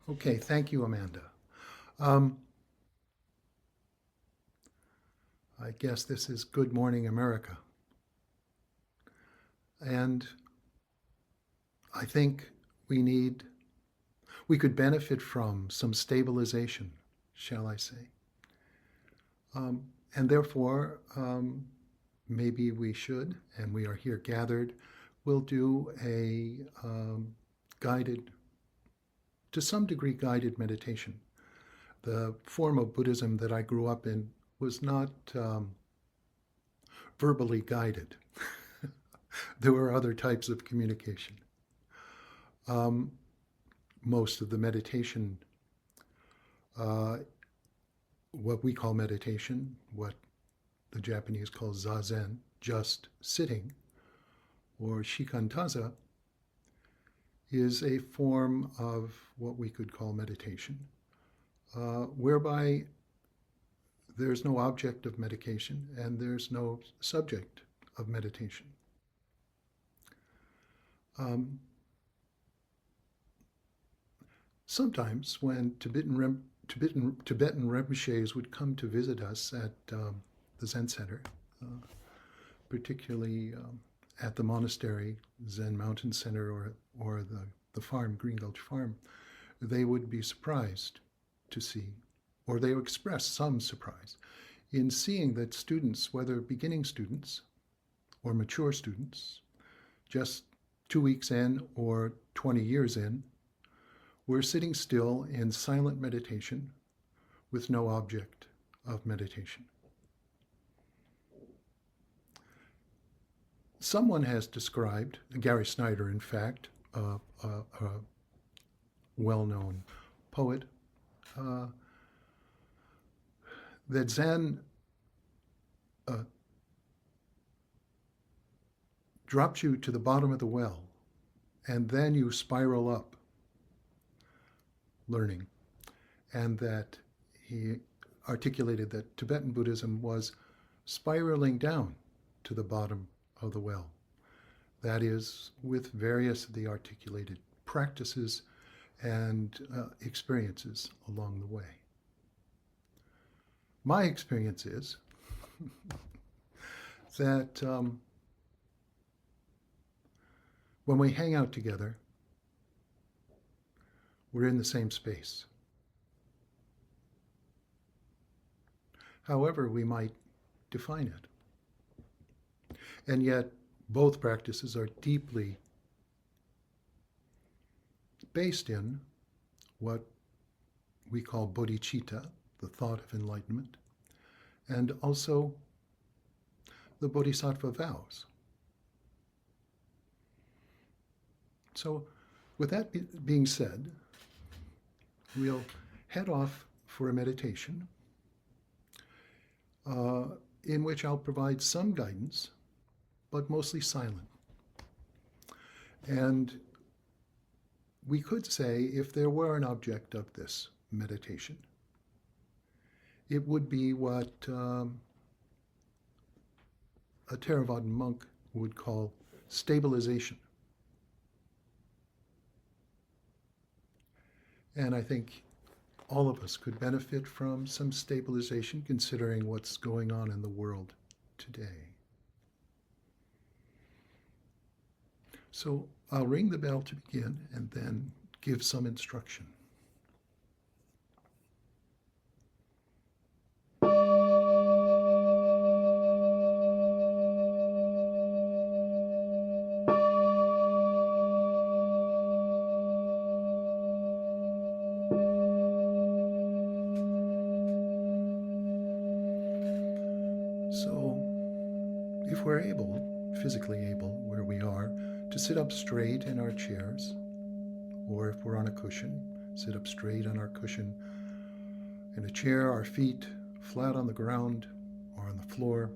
Okay, thank you, Amanda. Um, I guess this is Good Morning America. And I think we we could benefit from some stabilization, shall I say. And therefore, maybe we should, and we are here gathered, we'll do a guided, to some degree, guided meditation. The form of Buddhism that I grew up in was not verbally guided. There were other types of communication. Um, Most of the meditation, uh, what we call meditation, what the Japanese call zazen, just sitting, or shikantaza, is a form of what we could call meditation, whereby there's no object of medication and there's no subject of meditation. Um, Sometimes when Tibetan Rinpoches would come to visit us at the Zen Center, uh, particularly at the monastery, Zen Mountain Center, or the farm, Green Gulch Farm, they would be surprised to see, or they would express some surprise in seeing that students, whether beginning students or mature students, just 2 weeks in or 20 years in, we're sitting still in silent meditation with no object of meditation. Someone has described, Gary Snyder, in fact, a well-known poet, uh, that Zen uh, drops you to the bottom of the well, and then you spiral up learning, and that he articulated that Tibetan Buddhism was spiraling down to the bottom of the well. That is, with various of the articulated practices and experiences along the way. My experience is that when we hang out together, we're in the same space. However we might define it. And yet, both practices are deeply based in what we call bodhicitta, the thought of enlightenment, and also the bodhisattva vows. So, with that being said, we'll head off for a meditation in which I'll provide some guidance, but mostly silent. And we could say, if there were an object of this meditation, it would be what a Theravadan monk would call stabilization. And I think all of us could benefit from some stabilization considering what's going on in the world today. So I'll ring the bell to begin and then give some instruction. So if we're able, physically able, where we are, to sit up straight in our chairs, or if we're on a cushion, sit up straight on our cushion. In a chair, our feet flat on the ground or on the floor.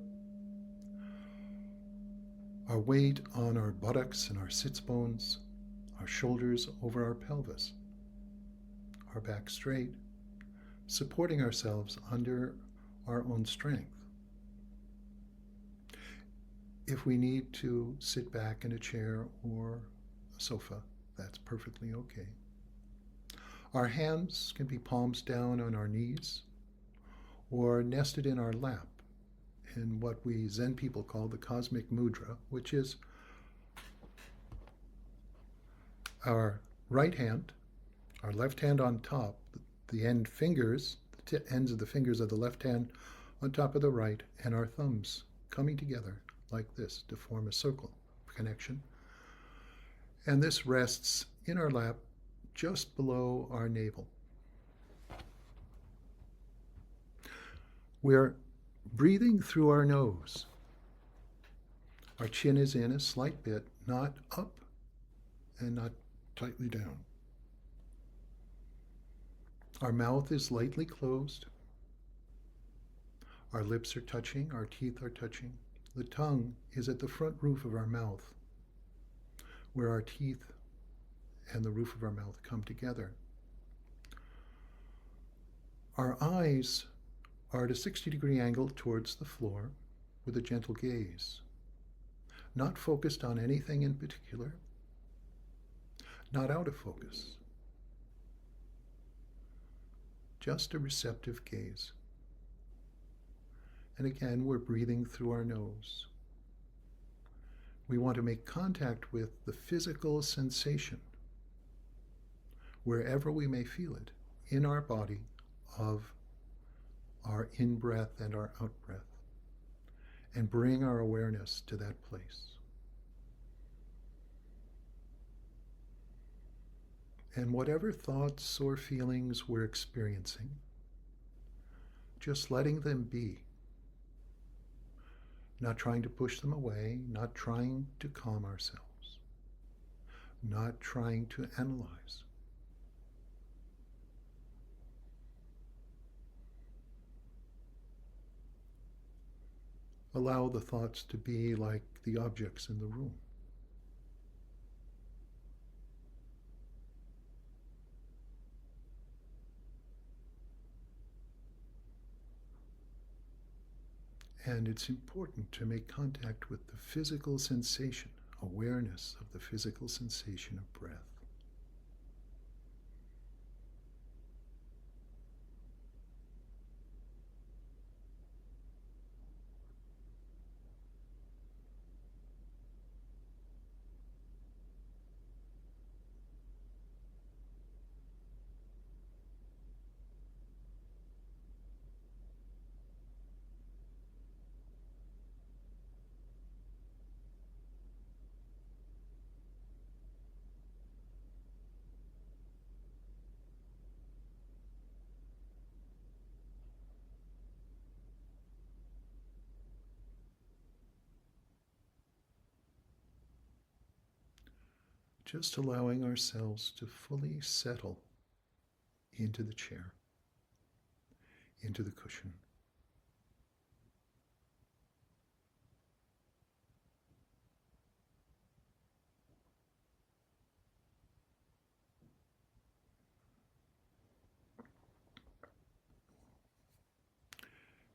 Our weight on our buttocks and our sits bones, our shoulders over our pelvis, our back straight, supporting ourselves under our own strength. If we need to sit back in a chair or a sofa, that's perfectly okay. Our hands can be palms down on our knees or nested in our lap in what we Zen people call the cosmic mudra, which is our right hand, our left hand on top, the end fingers, the ends of the fingers of the left hand on top of the right, and our thumbs coming together like this to form a circle connection. And this rests in our lap just below our navel. We're breathing through our nose. Our chin is in a slight bit, not up and not tightly down. Our mouth is lightly closed. Our lips are touching, our teeth are touching. The tongue is at the front roof of our mouth, where our teeth and the roof of our mouth come together. Our eyes are at a 60-degree angle towards the floor with a gentle gaze, not focused on anything in particular, not out of focus, just a receptive gaze. And again, we're breathing through our nose. We want to make contact with the physical sensation, wherever we may feel it, in our body, of our in-breath and our out-breath, and bring our awareness to that place. And whatever thoughts or feelings we're experiencing, just letting them be. Not trying to push them away, not trying to calm ourselves, not trying to analyze. Allow the thoughts to be like the objects in the room. And it's important to make contact with the physical sensation, awareness of the physical sensation of breath. Just allowing ourselves to fully settle into the chair, into the cushion.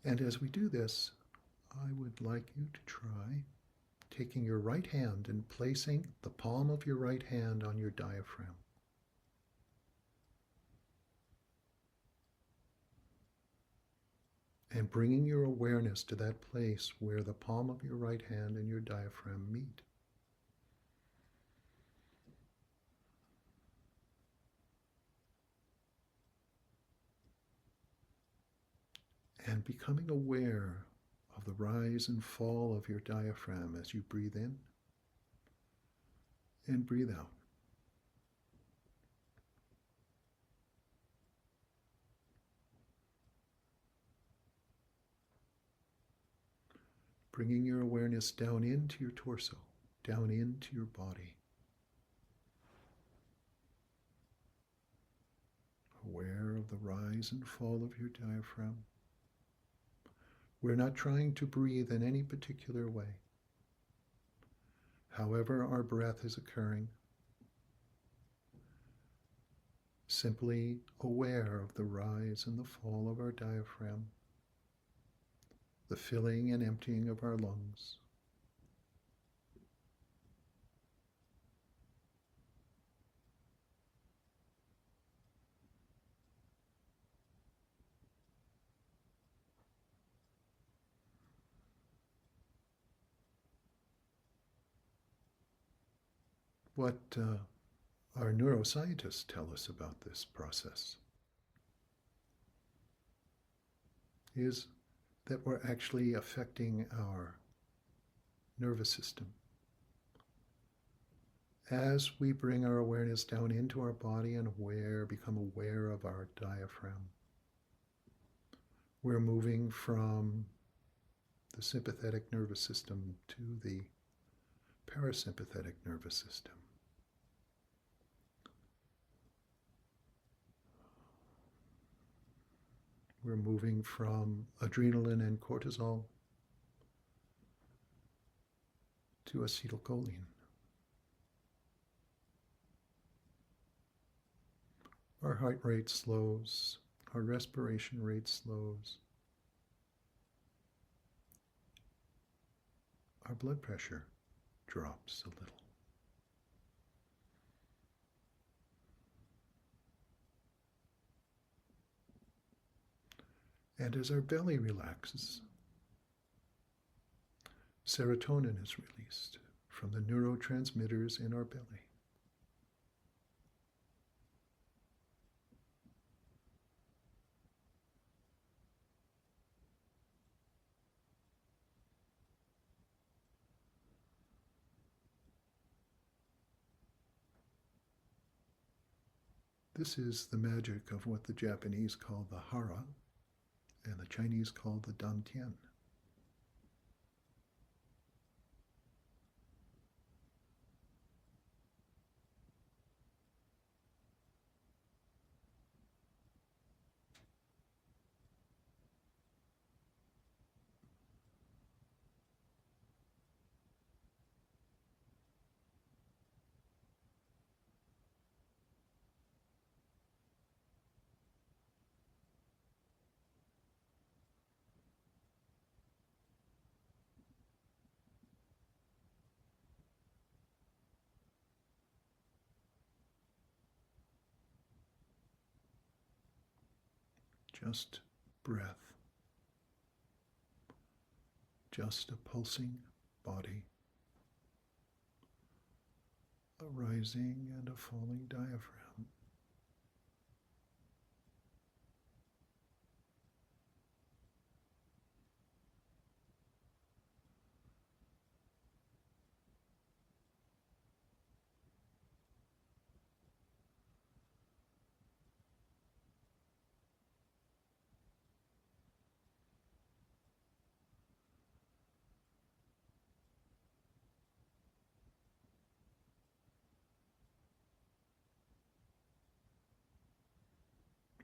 And as we do this, I would like you to try taking your right hand and placing the palm of your right hand on your diaphragm. And bringing your awareness to that place where the palm of your right hand and your diaphragm meet. And becoming aware of the rise and fall of your diaphragm as you breathe in and breathe out. Bringing your awareness down into your torso, down into your body. Aware of the rise and fall of your diaphragm. We're not trying to breathe in any particular way. However our breath is occurring, simply aware of the rise and the fall of our diaphragm, the filling and emptying of our lungs. what our neuroscientists tell us about this process is that we're actually affecting our nervous system. As we bring our awareness down into our body and become aware of our diaphragm, we're moving from the sympathetic nervous system to the parasympathetic nervous system. We're moving from adrenaline and cortisol to acetylcholine. Our heart rate slows, our respiration rate slows, our blood pressure drops a little. And as our belly relaxes, serotonin is released from the neurotransmitters in our belly. This is the magic of what the Japanese call the hara and the Chinese call the dantian. Just breath, just a pulsing body, a rising and a falling diaphragm.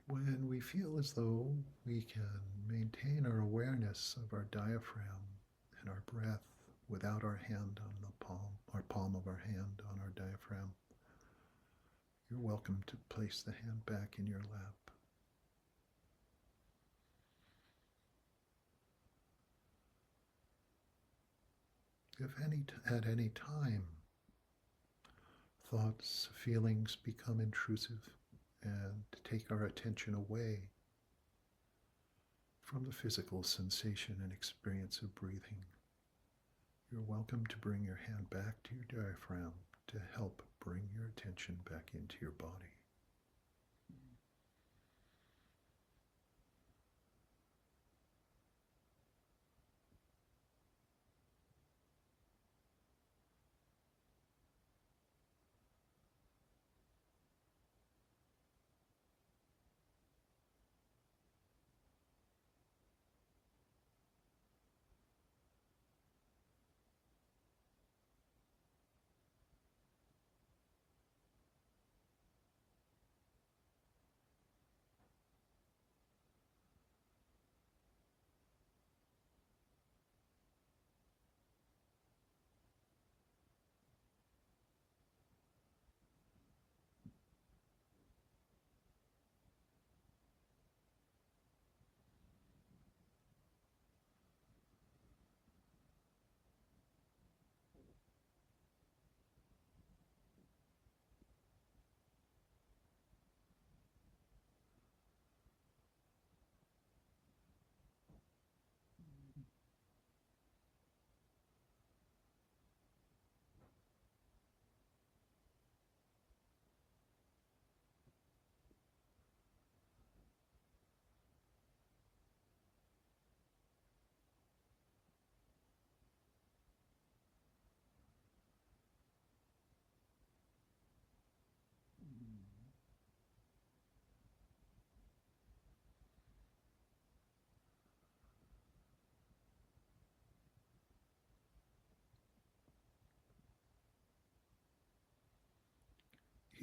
When we feel as though we can maintain our awareness of our diaphragm and our breath without our hand on the palm of our hand on our diaphragm, you're welcome to place the hand back in your lap. If at any time thoughts, feelings become intrusive and take our attention away from the physical sensation and experience of breathing, you're welcome to bring your hand back to your diaphragm to help bring your attention back into your body.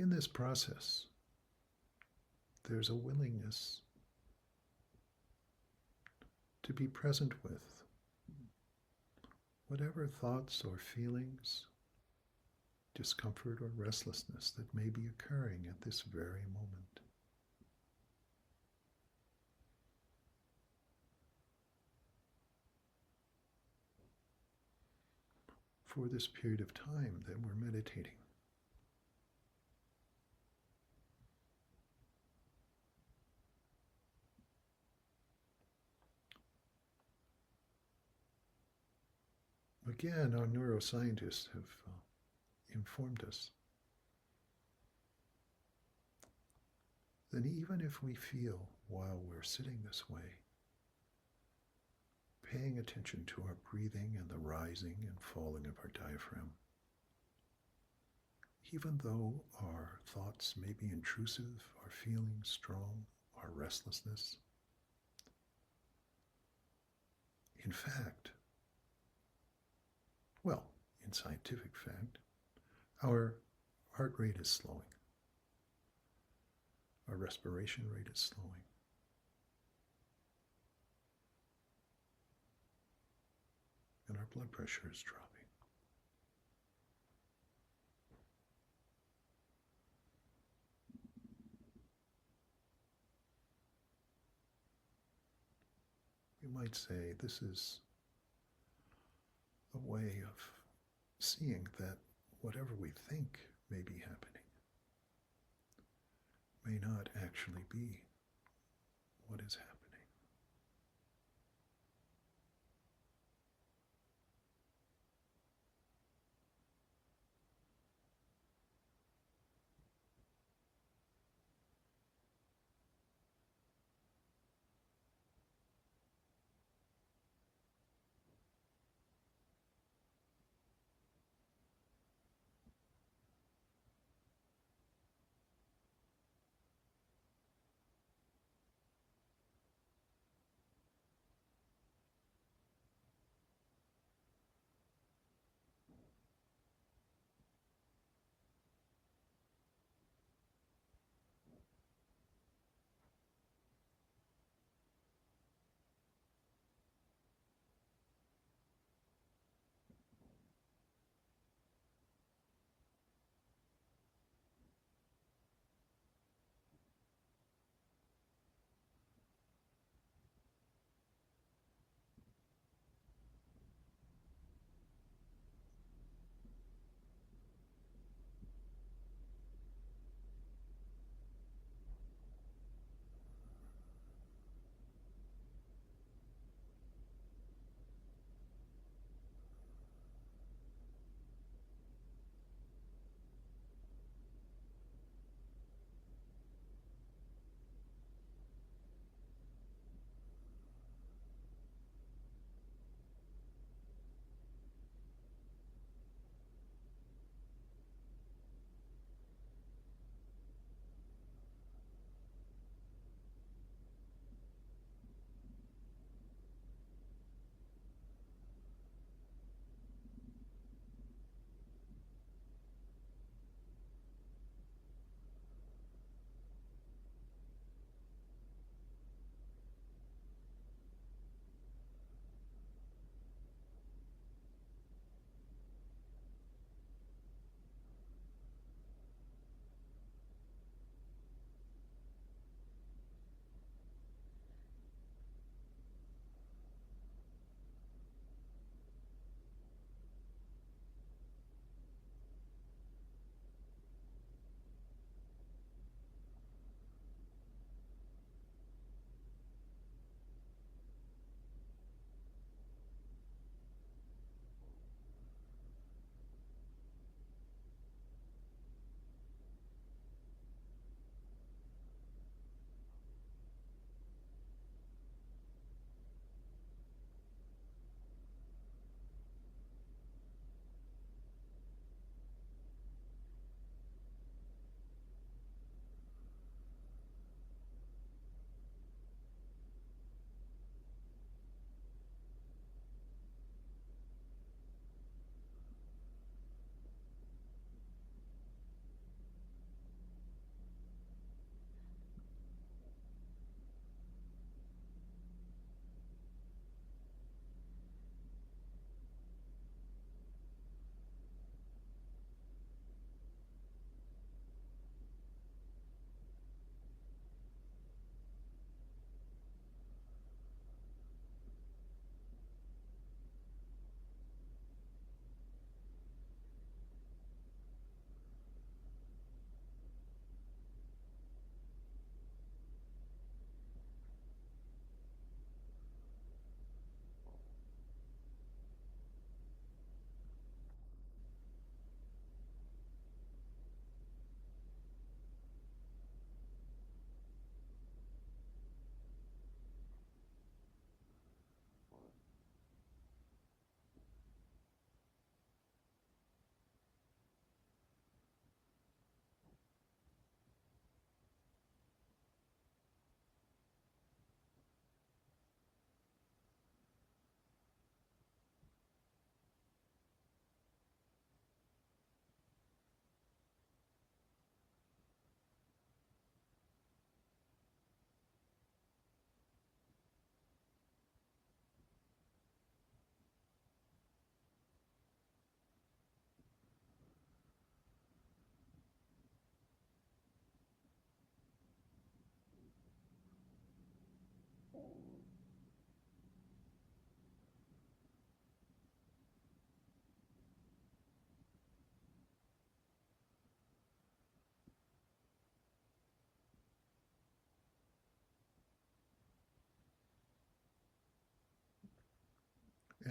in this process, there's a willingness to be present with whatever thoughts or feelings, discomfort or restlessness that may be occurring at this very moment. For this period of time that we're meditating. Again, our neuroscientists have informed us that even if we feel while we're sitting this way, paying attention to our breathing and the rising and falling of our diaphragm, even though our thoughts may be intrusive, our feelings strong, our restlessness, in fact, well, in scientific fact, our heart rate is slowing. Our respiration rate is slowing. And our blood pressure is dropping. You might say this is a way of seeing that whatever we think may be happening may not actually be what is happening.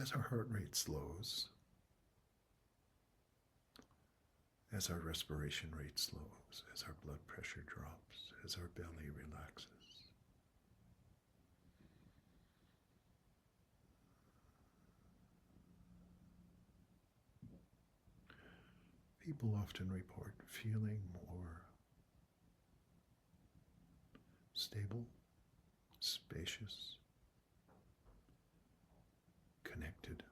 As our heart rate slows, as our respiration rate slows, as our blood pressure drops, as our belly relaxes. People often report feeling more stable, spacious, connected.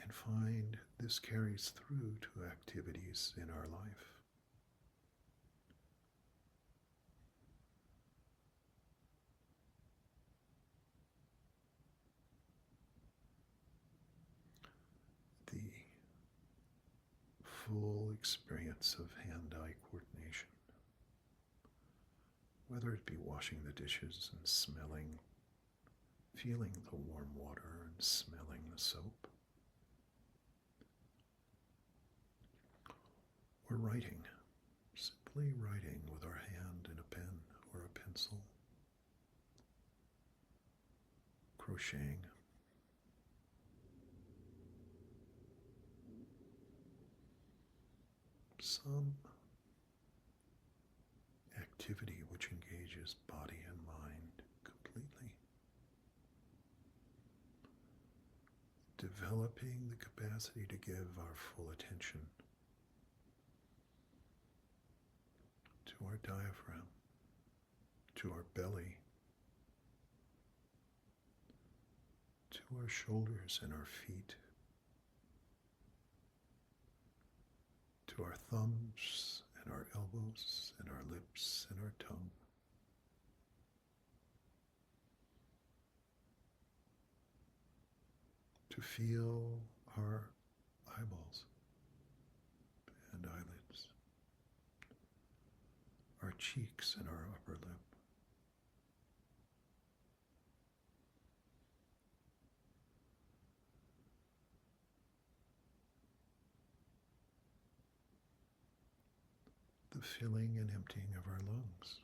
And find this carries through to activities in our life. The full experience of hand-eye coordination, whether it be washing the dishes and feeling the warm water and smelling the soap, or writing, simply writing with our hand in a pen or a pencil, crocheting, some activity which engages body and mind completely. Developing the capacity to give our full attention to our diaphragm, to our belly, to our shoulders and our feet, to our thumbs and our elbows and our lips and our tongue. To feel our eyeballs and eyelids, our cheeks and our upper lip. The filling and emptying of our lungs.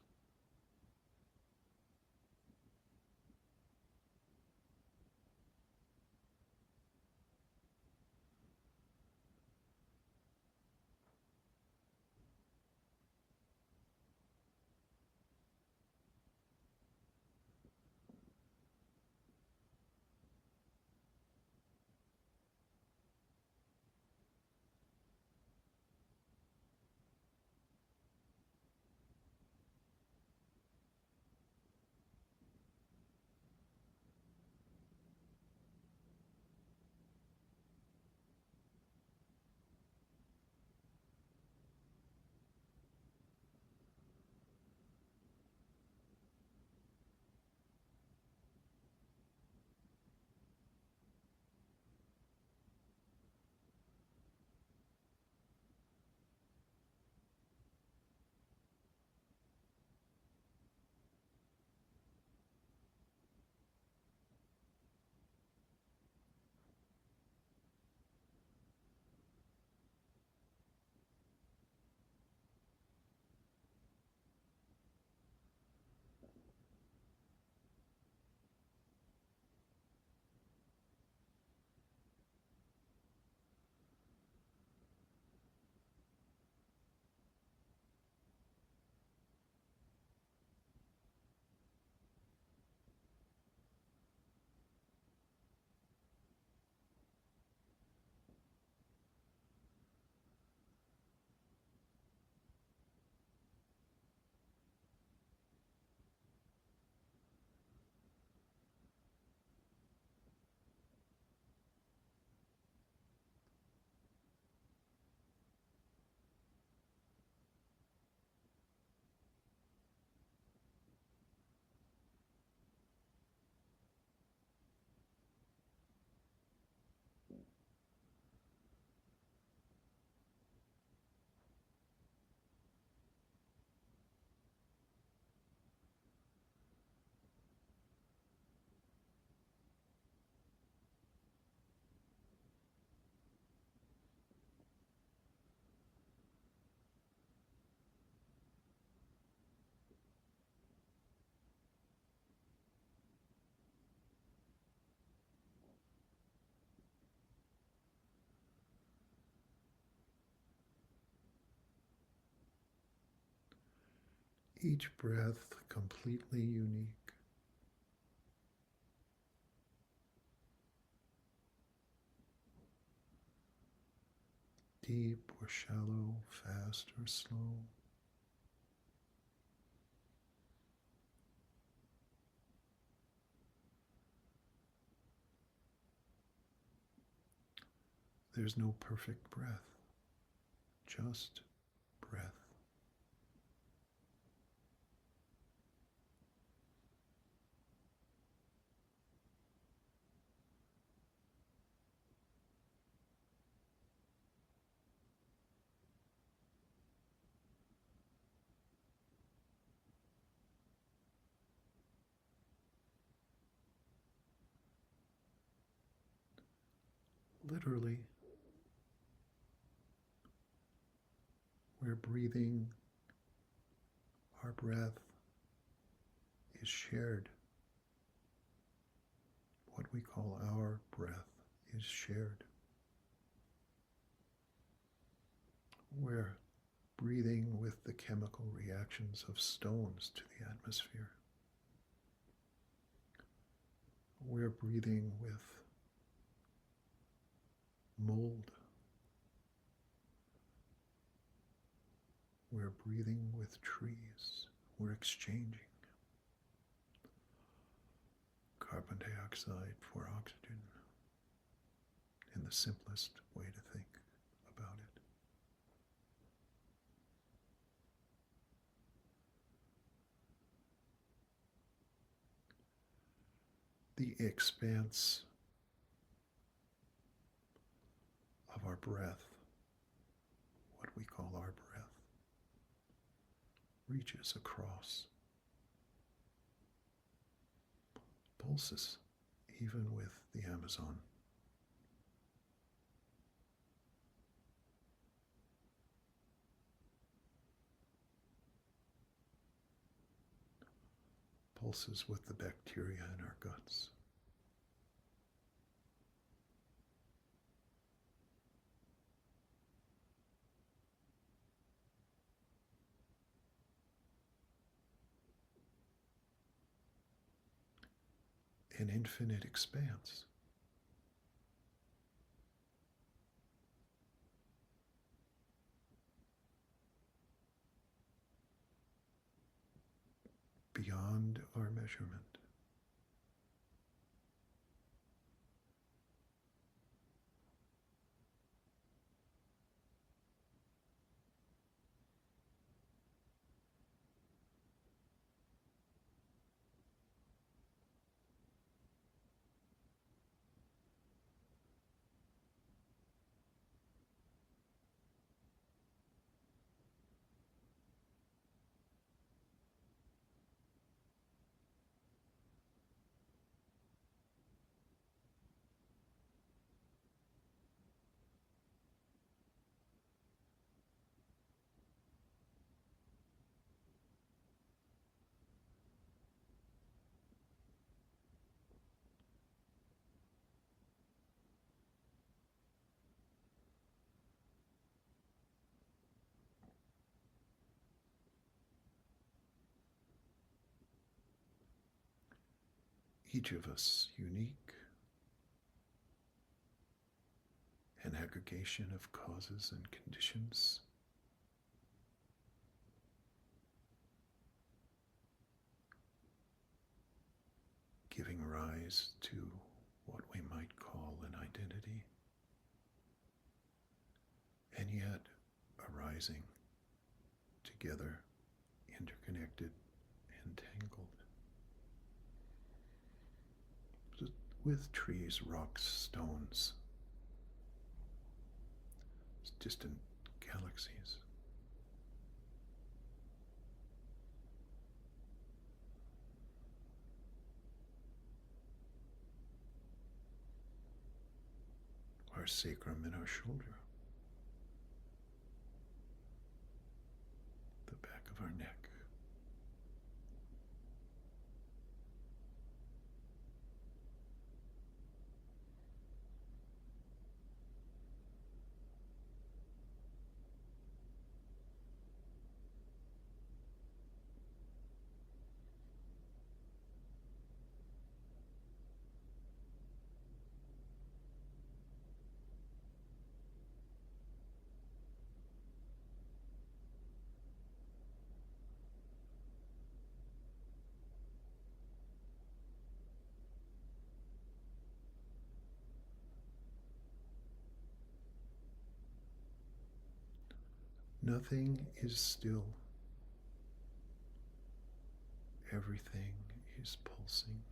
Each breath completely unique. Deep or shallow, fast or slow. There's no perfect breath, just breath. Literally, we're breathing, our breath is shared. What we call our breath is shared. We're breathing with the chemical reactions of stones to the atmosphere. We're breathing with mold. We're breathing with trees. We're exchanging carbon dioxide for oxygen in the simplest way to think about it. The expanse of our breath, what we call our breath, reaches across, pulses even with the Amazon. Pulses with the bacteria in our guts. An infinite expanse. Beyond our measurement. Each of us unique, an aggregation of causes and conditions, giving rise to what we might call an identity, and yet arising together, interconnected, entangled, with trees, rocks, stones, distant galaxies. Our sacrum in our shoulder, the back of our neck. Nothing is still. Everything is pulsing.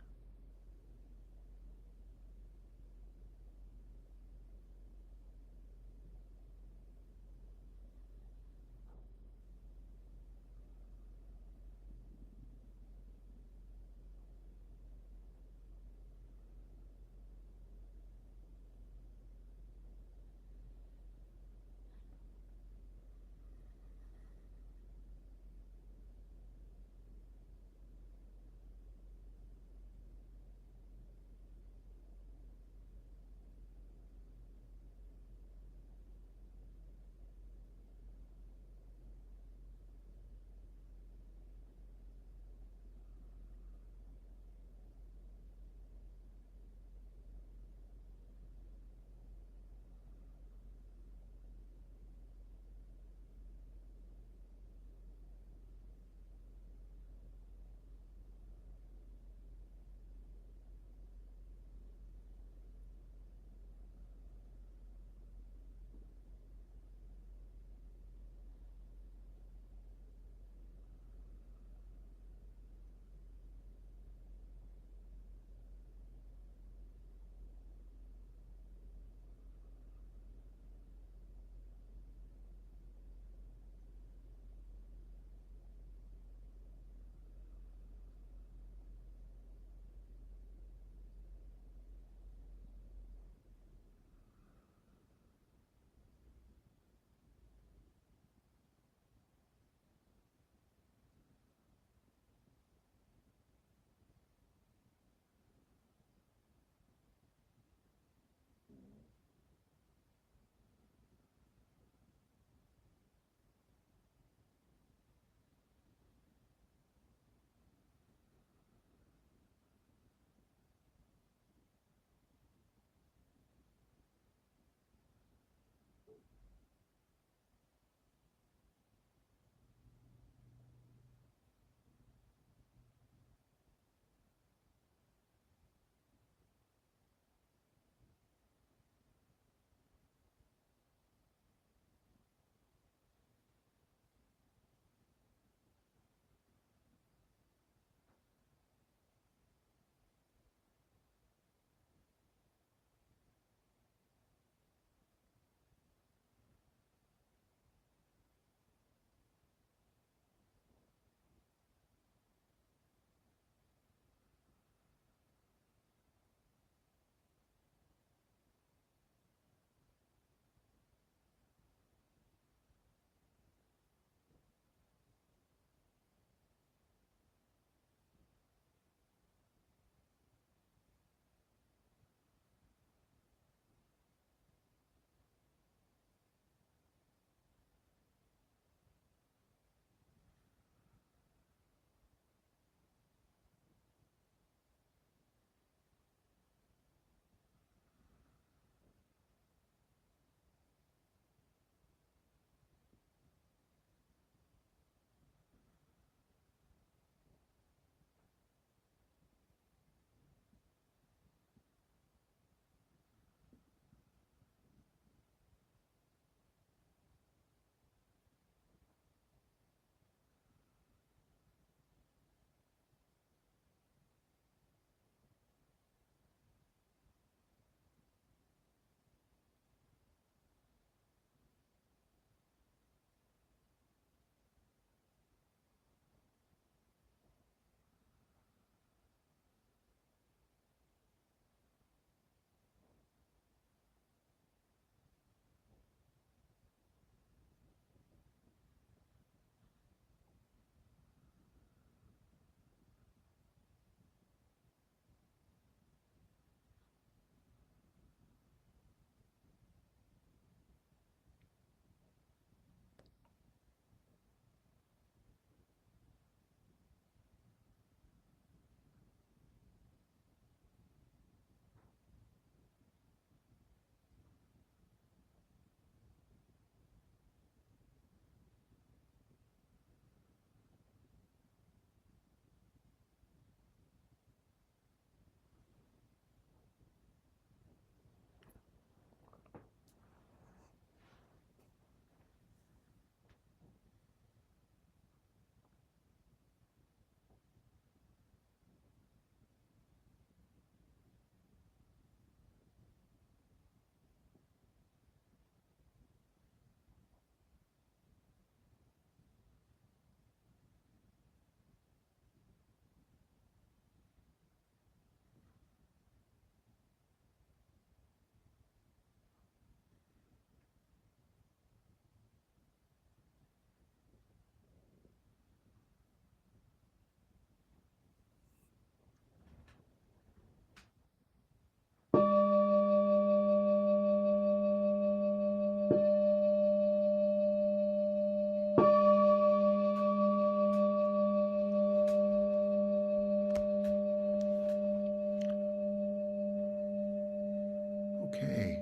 Okay.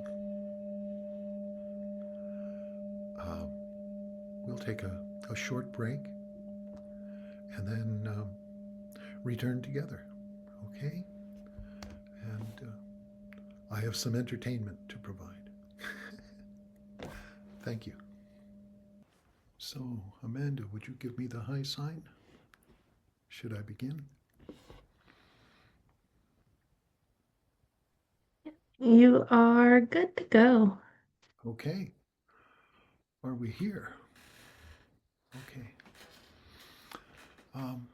We'll take a short break and then return together. Okay? And I have some entertainment to provide. Thank you. So, Amanda, would you give me the high sign? Should I begin? You are good to go. Okay. Are we here? Okay. Um,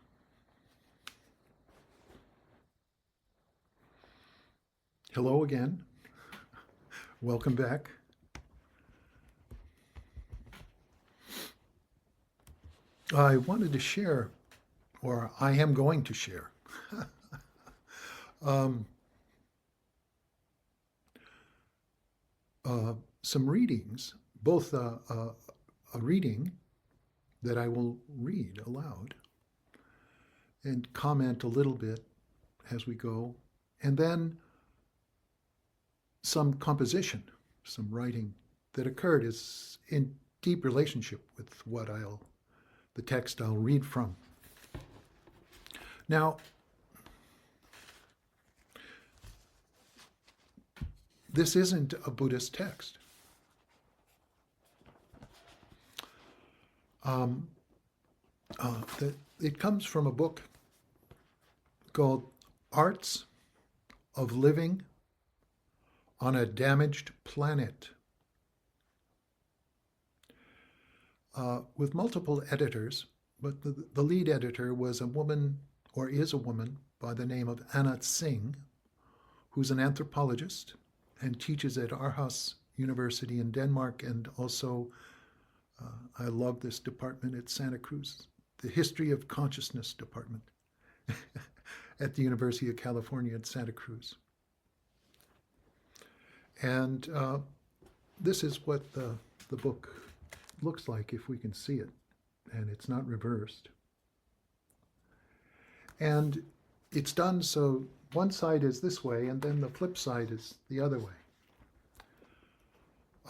Hello again. Welcome back. I wanted to share, or I am going to share, um, some readings, both a reading that I will read aloud and comment a little bit as we go, and then some composition, some writing that occurred is in deep relationship with the text I'll read from. Now, this isn't a Buddhist text. It comes from a book called Arts of Living on a Damaged Planet, with multiple editors, but the lead editor was a woman, or is a woman, by the name of Anat Singh, who's an anthropologist and teaches at Aarhus University in Denmark, and also I love this department at Santa Cruz, the History of Consciousness department at the University of California at Santa Cruz. And this is what the book looks like, if we can see it, and it's not reversed. And it's done so one side is this way, and then the flip side is the other way.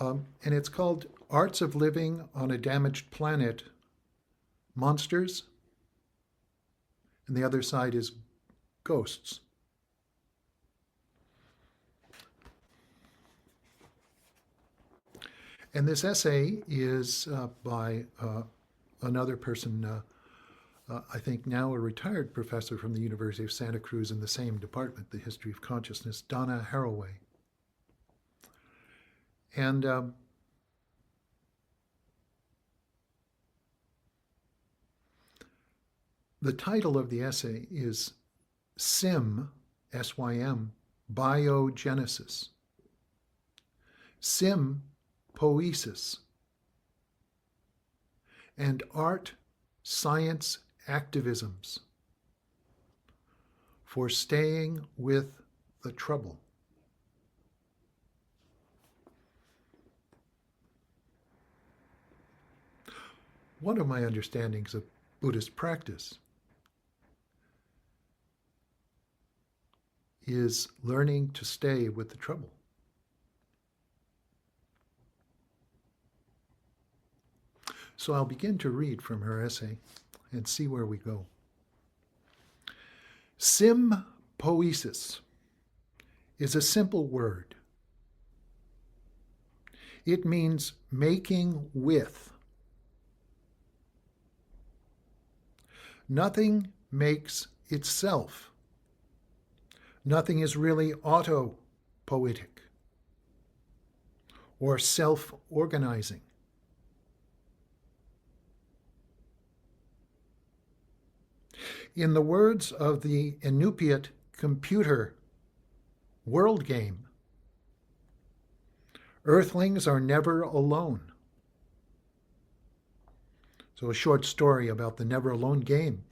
And it's called Arts of Living on a Damaged Planet, Monsters, and the other side is Ghosts. And this essay is by another person, I think now a retired professor from the University of Santa Cruz in the same department, the History of Consciousness, Donna Haraway. And the title of the essay is SYM, S-Y-M, Biogenesis. Sympoiesis, and art science activisms for staying with the trouble. One of my understandings of Buddhist practice is learning to stay with the trouble. So I'll begin to read from her essay and see where we go. Sympoiesis is a simple word. It means making with. Nothing makes itself. Nothing is really auto-poetic or self-organizing. In the words of the Inupiat computer world game, Earthlings are never alone. So a short story about the Never Alone game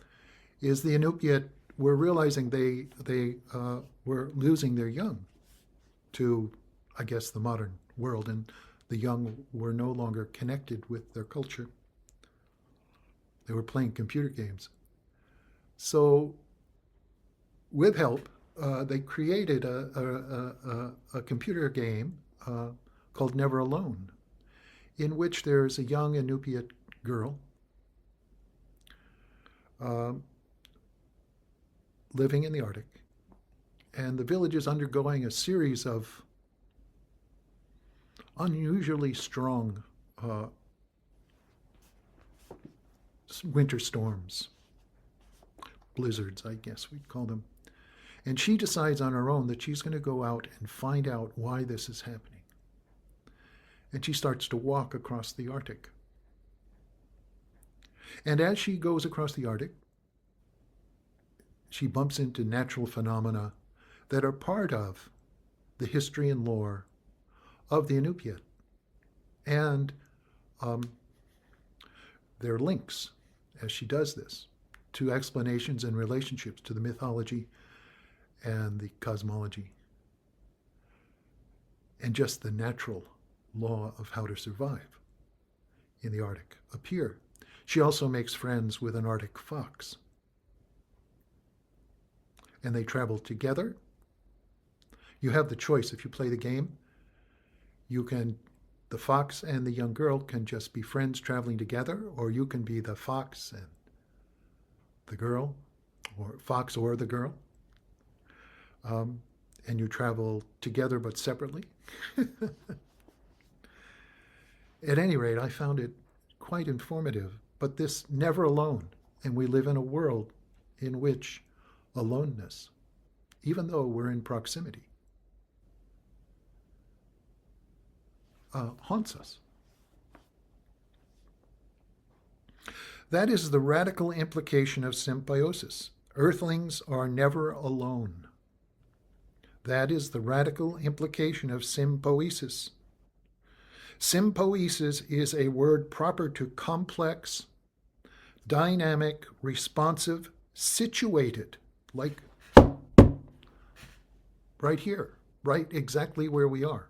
is the Inupiat were realizing they were losing their young to, I guess, the modern world, and the young were no longer connected with their culture. They were playing computer games. So, with help they created a computer game called Never Alone, in which there's a young Inupiat girl um, living in the Arctic, and the village is undergoing a series of unusually strong winter storms, blizzards, I guess we'd call them. And she decides on her own that she's going to go out and find out why this is happening. And she starts to walk across the Arctic. And as she goes across the Arctic, she bumps into natural phenomena that are part of the history and lore of the Inupiat. And there are links, as she does this, to explanations and relationships to the mythology and the cosmology and just the natural law of how to survive in the Arctic appear. She also makes friends with an Arctic fox, and they travel together. You have the choice. If you play the game, the fox and the young girl can just be friends traveling together, or you can be the fox and the girl, or fox or the girl, and you travel together but separately. At any rate, I found it quite informative, but this never alone, and we live in a world in which aloneness, even though we're in proximity, haunts us. That is the radical implication of symbiosis. Earthlings are never alone. That is the radical implication of symbiosis. Symbiosis is a word proper to complex, dynamic, responsive, situated, like right here, right exactly where we are.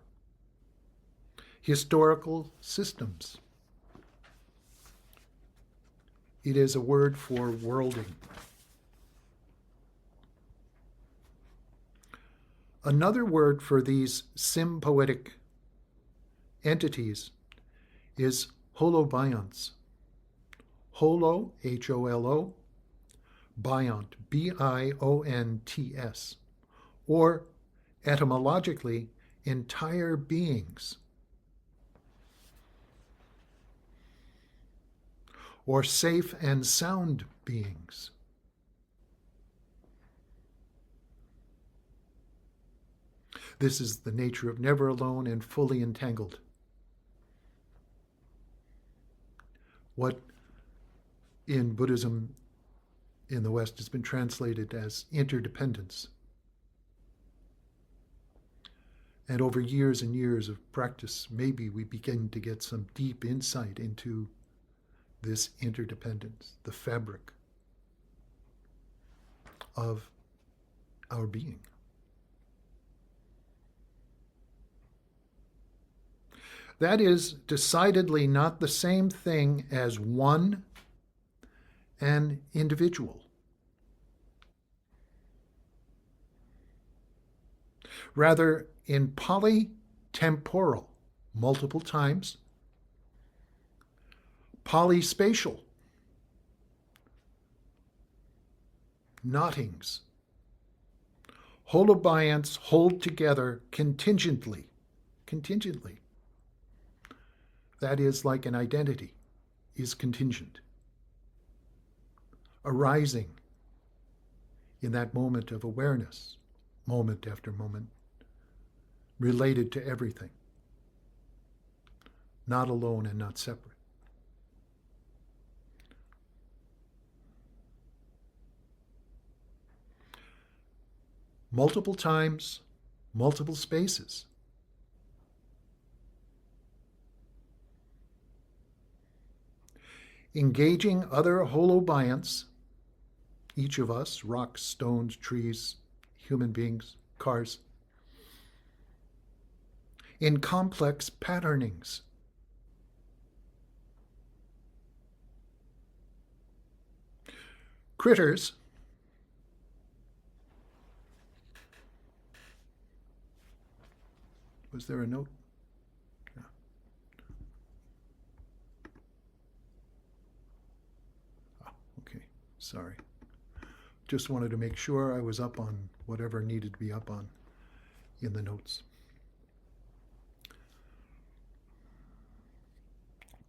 Historical systems. It is a word for worlding. Another word for these sympoetic entities is holobionts. Holo, H-O-L-O, biont, B-I-O-N-T-S, or etymologically, entire beings, or safe and sound beings. This is the nature of never alone and fully entangled. What in Buddhism in the West has been translated as interdependence. And over years and years of practice, maybe we begin to get some deep insight into this interdependence, the fabric of our being. That is decidedly not the same thing as one and individual. Rather, in polytemporal, multiple times, polyspatial, knottings, holobionts hold together contingently. That is, like an identity is contingent, arising in that moment of awareness, moment after moment, related to everything, not alone and not separate. Multiple times, multiple spaces. Engaging other holobionts, each of us, rocks, stones, trees, human beings, cars, in complex patternings. Critters Was there a note? Yeah. Oh, okay, sorry. Just wanted to make sure I was up on whatever needed to be up on in the notes.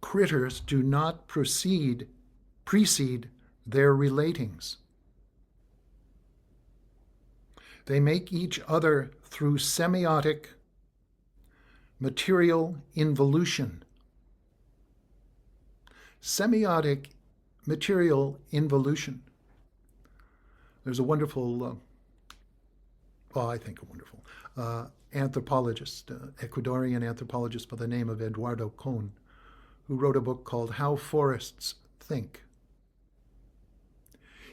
Critters do not precede their relatings. They make each other through semiotic material involution. Semiotic material involution. There's a wonderful, I think a wonderful, anthropologist, Ecuadorian anthropologist by the name of Eduardo Kohn, who wrote a book called How Forests Think,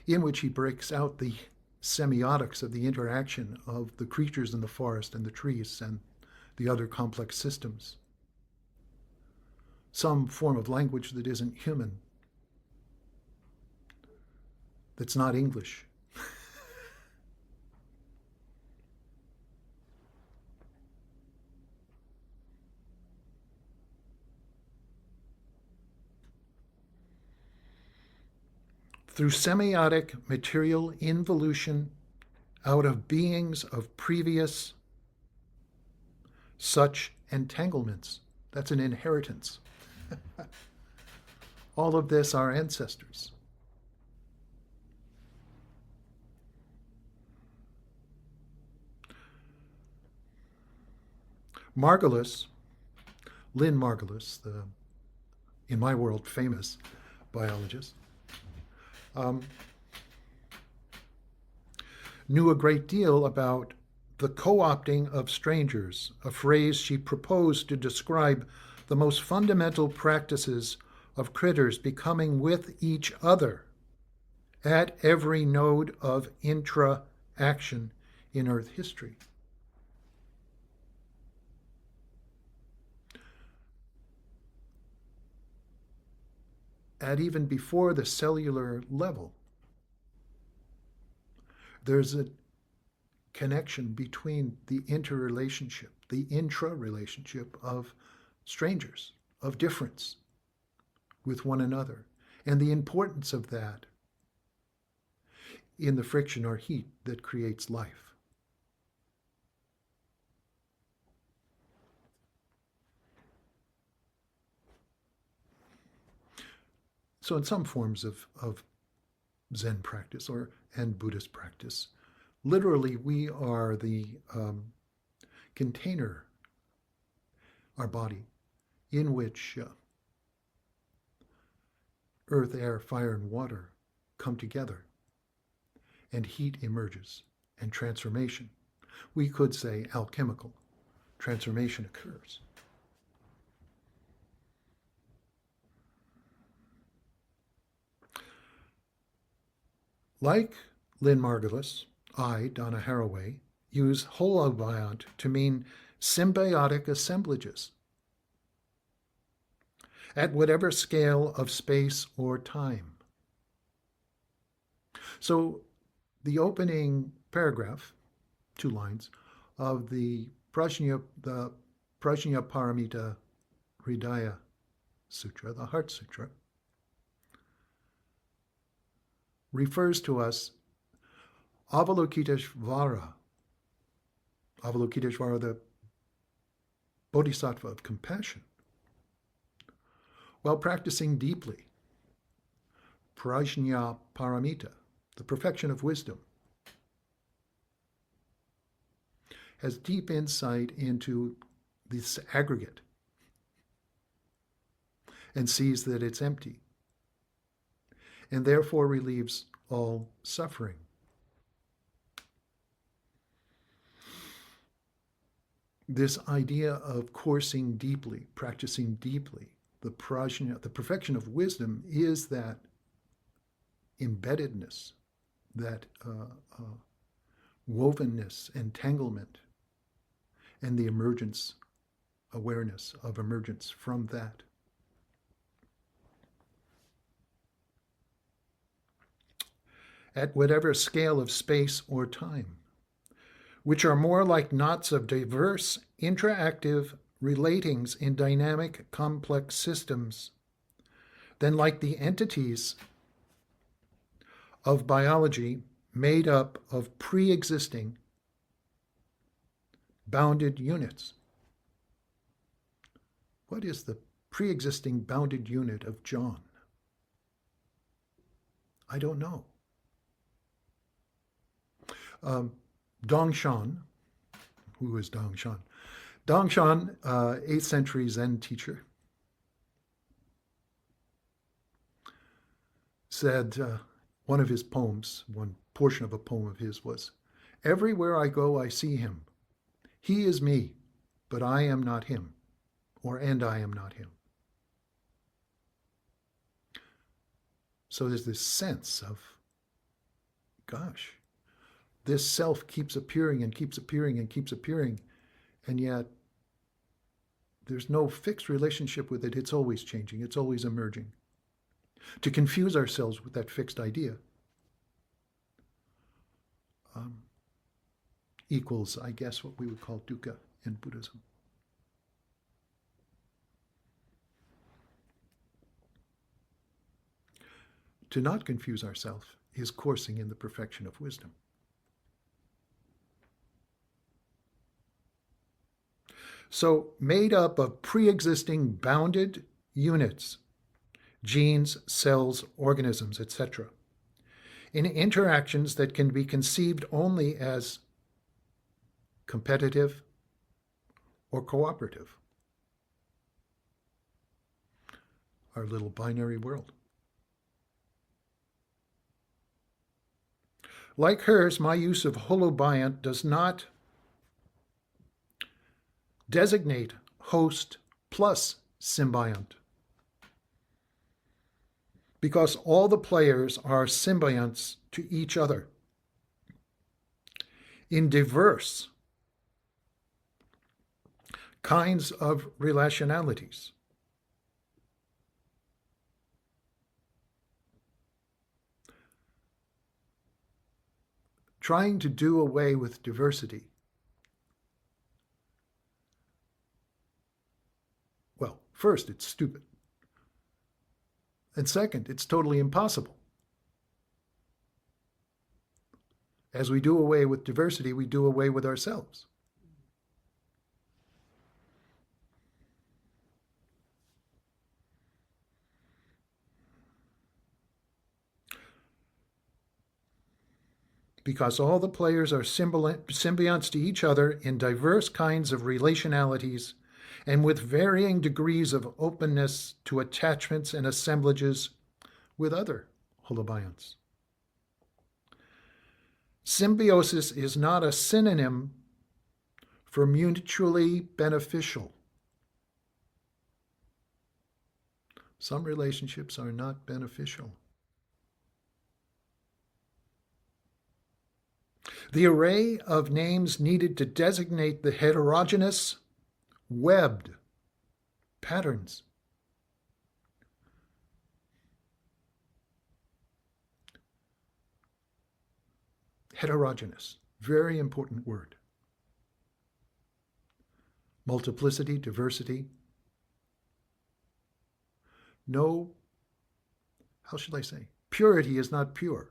in which he breaks out the semiotics of the interaction of the creatures in the forest and the trees and the other complex systems. Some form of language that isn't human, that's not English. Through semiotic material involution out of beings of previous such entanglements. That's an inheritance. All of this are ancestors. Margulis, Lynn Margulis, the, in my world, famous biologist, knew a great deal about the co-opting of strangers, a phrase she proposed to describe the most fundamental practices of critters becoming with each other at every node of intra-action in Earth history. At even before the cellular level, there's a connection between the interrelationship, the intra-relationship of strangers, of difference with one another, and the importance of that in the friction or heat that creates life. So in some forms of Zen practice and Buddhist practice, literally we are the container, our body, in which earth, air, fire, and water come together, and heat emerges, and transformation. We could say alchemical transformation occurs. Like Lynn Margulis, I, Donna Haraway, use holobiont to mean symbiotic assemblages at whatever scale of space or time. So the opening paragraph, 2 lines, of the Prajnaparamita Hridaya Sutra, the Heart Sutra, refers to us Avalokiteshvara, the Bodhisattva of compassion, while practicing deeply Prajnaparamita, the perfection of wisdom, has deep insight into this aggregate and sees that it's empty, and therefore relieves all suffering. This idea of coursing deeply, practicing deeply, the perfection of wisdom is that embeddedness, that wovenness, entanglement, and the emergence, awareness of emergence from that. At whatever scale of space or time, which are more like knots of diverse, interactive relatings in dynamic, complex systems than like the entities of biology made up of pre-existing bounded units. What is the pre-existing bounded unit of John? I don't know. Dongshan, who is Dongshan? Dongshan, 8th century Zen teacher, said one of his poems, one portion of a poem of his was, "Everywhere I go, I see him. He is me, but I am not him, and I am not him." So there's this sense of, gosh, this self keeps appearing and keeps appearing and keeps appearing, and yet there's no fixed relationship with it. It's always changing. It's always emerging. To confuse ourselves with that fixed idea equals, I guess, what we would call dukkha in Buddhism. To not confuse ourselves is coursing in the perfection of wisdom. So, made up of pre-existing bounded units, genes, cells, organisms, etc., in interactions that can be conceived only as competitive or cooperative. Our little binary world. Like hers, my use of holobiont does not designate host plus symbiont, because all the players are symbionts to each other in diverse kinds of relationalities. Trying to do away with diversity, well, first, it's stupid. And second, it's totally impossible. As we do away with diversity, we do away with ourselves. Because all the players are symbionts to each other in diverse kinds of relationalities and with varying degrees of openness to attachments and assemblages with other holobionts. Symbiosis is not a synonym for mutually beneficial. Some relationships are not beneficial. The array of names needed to designate the heterogeneous, webbed patterns heterogeneous, very important word. Multiplicity, diversity. No, how should I say? Purity is not pure.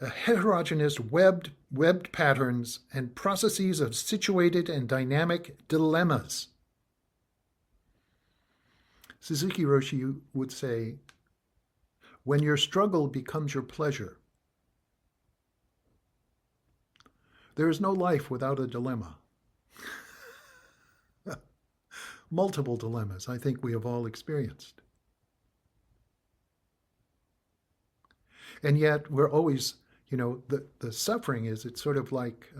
A heterogeneous webbed patterns and processes of situated and dynamic dilemmas. Suzuki Roshi would say, when your struggle becomes your pleasure, there is no life without a dilemma. Multiple dilemmas I think we have all experienced. And yet we're always, the suffering is, it's sort of like,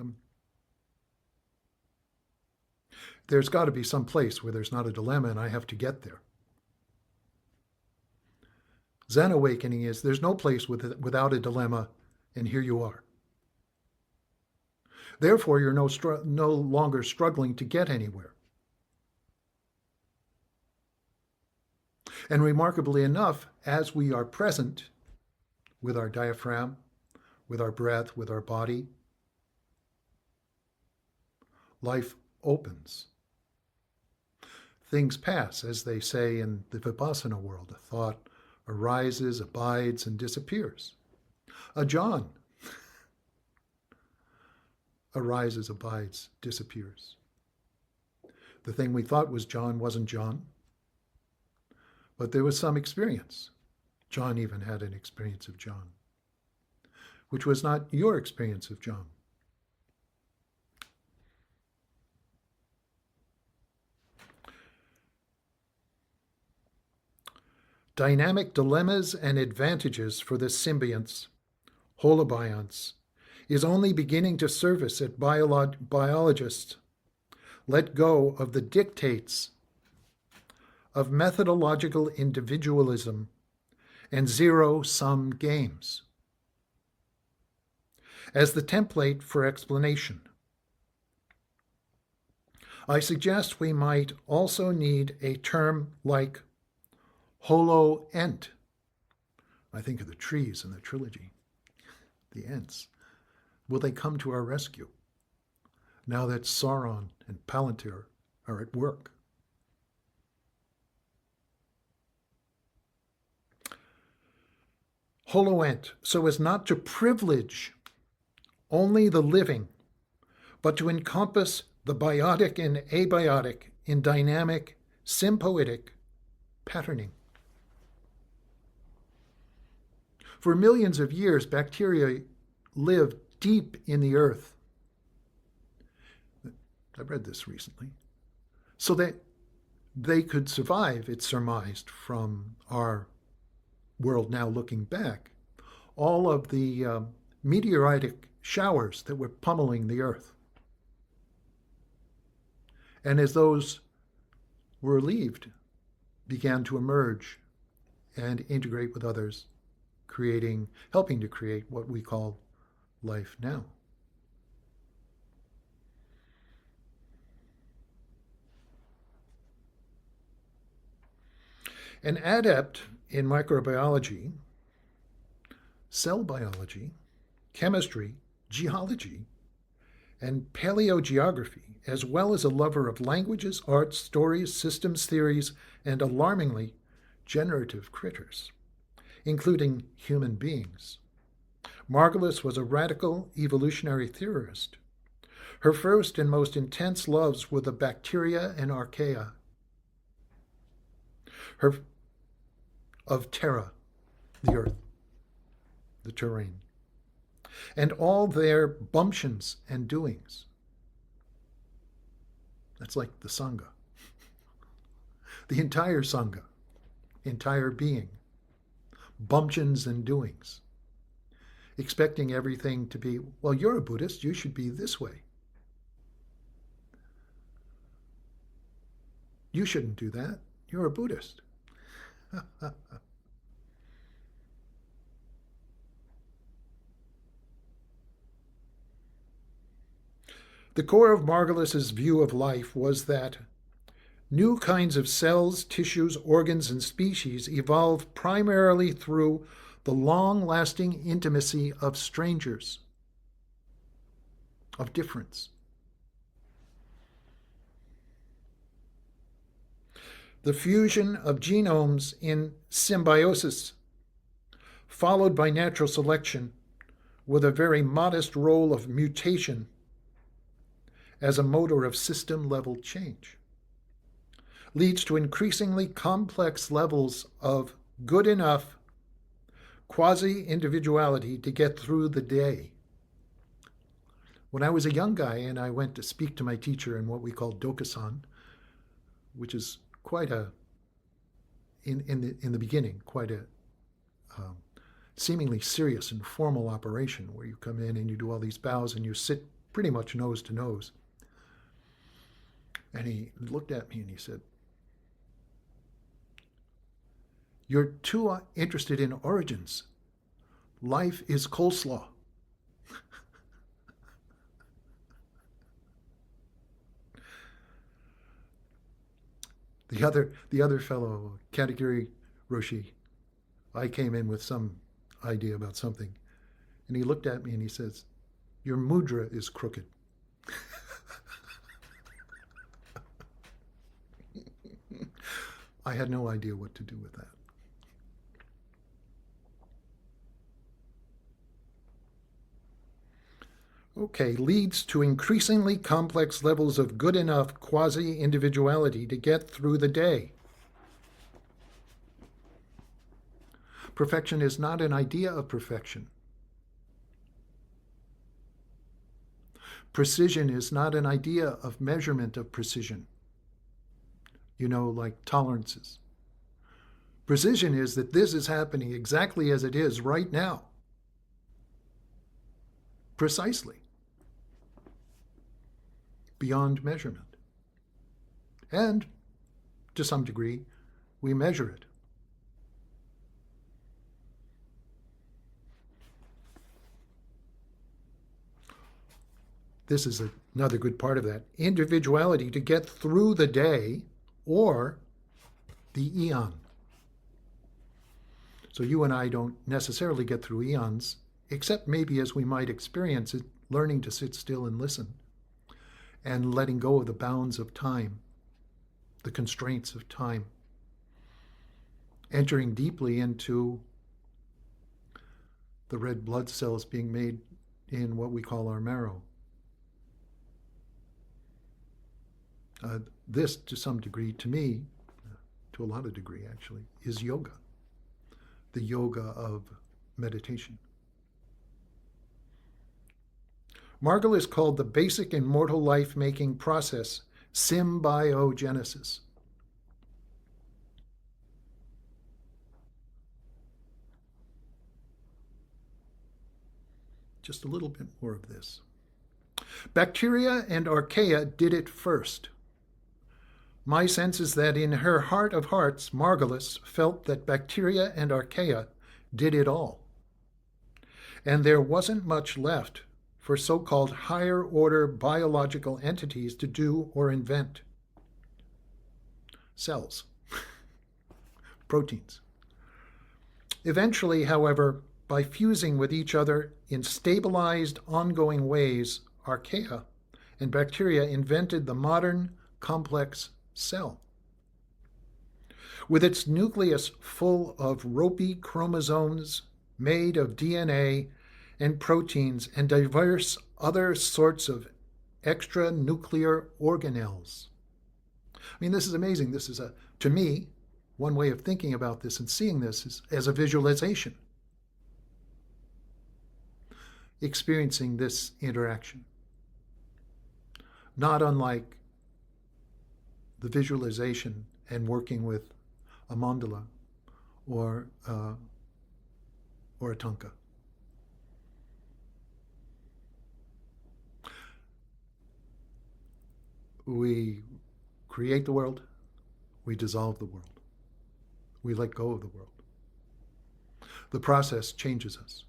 there's got to be some place where there's not a dilemma and I have to get there. Zen awakening is there's no place without a dilemma, and here you are. Therefore, you're no longer struggling to get anywhere. And remarkably enough, as we are present with our diaphragm, with our breath, with our body, life opens. Things pass, as they say in the Vipassana world. A thought arises, abides, and disappears. A John arises, abides, disappears. The thing we thought was John wasn't John, but there was some experience. John even had an experience of John, which was not your experience of John. Dynamic dilemmas and advantages for the symbionts, holobionts, is only beginning to surface at biologists let go of the dictates of methodological individualism and zero-sum games as the template for explanation. I suggest we might also need a term like holo-ent. I think of the trees in the trilogy, the Ents. Will they come to our rescue now that Sauron and Palantir are at work? Holo-ent, so as not to privilege only the living, but to encompass the biotic and abiotic in dynamic, symbiotic patterning. For millions of years, bacteria lived deep in the earth. I read this recently. So that they could survive, it's surmised from our world now looking back, all of the meteoritic showers that were pummeling the earth. And as those were relieved, began to emerge and integrate with others, helping to create what we call life now. An adept in microbiology, cell biology, chemistry, geology, and paleogeography, as well as a lover of languages, arts, stories, systems theories, and alarmingly generative critters, including human beings. Margulis was a radical evolutionary theorist. Her first and most intense loves were the bacteria and archaea of Terra, the earth, the terrain, and all their bumptions and doings. That's like the Sangha. The entire Sangha, entire being, bumptions and doings, expecting everything to be, well, you're a Buddhist, you should be this way. You shouldn't do that. You're a Buddhist. The core of Margulis's view of life was that new kinds of cells, tissues, organs, and species evolve primarily through the long-lasting intimacy of strangers, of difference. The fusion of genomes in symbiosis, followed by natural selection, with a very modest role of mutation as a motor of system-level change, leads to increasingly complex levels of good enough quasi-individuality to get through the day. When I was a young guy and I went to speak to my teacher in what we call Dokusan, which is quite a, in the beginning, quite a seemingly serious and formal operation where you come in and you do all these bows and you sit pretty much nose to nose. And he looked at me and he said, "You're too interested in origins. Life is coleslaw." The other fellow, category Roshi, I came in with some idea about something. And he looked at me and he says, your mudra is crooked. I had no idea what to do with that. Okay, leads to increasingly complex levels of good enough quasi-individuality to get through the day. Perfection is not an idea of perfection. Precision is not an idea of measurement of precision. You know, like tolerances. Precision is that this is happening exactly as it is right now. Precisely. Beyond measurement. And, to some degree, we measure it. This is another good part of that. Individuality to get through the day or the eon. So you and I don't necessarily get through eons, except maybe as we might experience it, learning to sit still and listen, and letting go of the bounds of time, the constraints of time, entering deeply into the red blood cells being made in what we call our marrow. This, to some degree, to me, to a lot of degree actually, is yoga, the yoga of meditation. Margulis called the basic immortal life-making process symbiogenesis. Just a little bit more of this. Bacteria and archaea did it first. My sense is that in her heart of hearts, Margulis felt that bacteria and archaea did it all. And there wasn't much left for so-called higher order biological entities to do or invent. Cells, proteins. Eventually, however, by fusing with each other in stabilized, ongoing ways, archaea and bacteria invented the modern, complex cell. With its nucleus full of ropey chromosomes made of DNA and proteins and diverse other sorts of extranuclear organelles. I mean, this is amazing. This is, to me, one way of thinking about this and seeing this is as a visualization. Experiencing this interaction. Not unlike the visualization and working with a mandala or a tanka. We create the world, we dissolve the world. We let go of the world. The process changes us.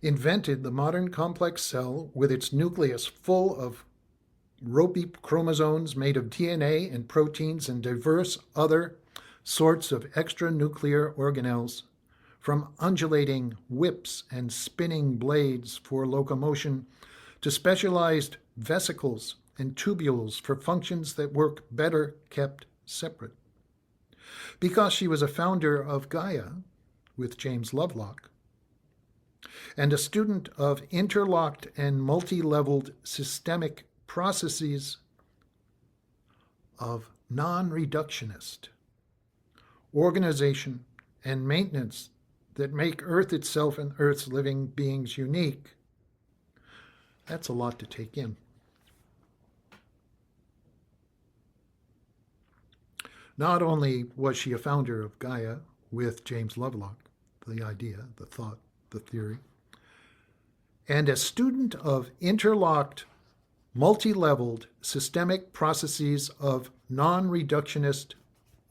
Invented the modern complex cell with its nucleus full of ropey chromosomes made of DNA and proteins and diverse other sorts of extranuclear organelles, from undulating whips and spinning blades for locomotion to specialized vesicles and tubules for functions that work better kept separate. Because she was a founder of Gaia with James Lovelock, and a student of interlocked and multi-leveled systemic processes of non-reductionist organization and maintenance that make Earth itself and Earth's living beings unique. That's a lot to take in. Not only was she a founder of Gaia with James Lovelock, the idea, the thought, the theory, and a student of interlocked, multi-leveled systemic processes of non-reductionist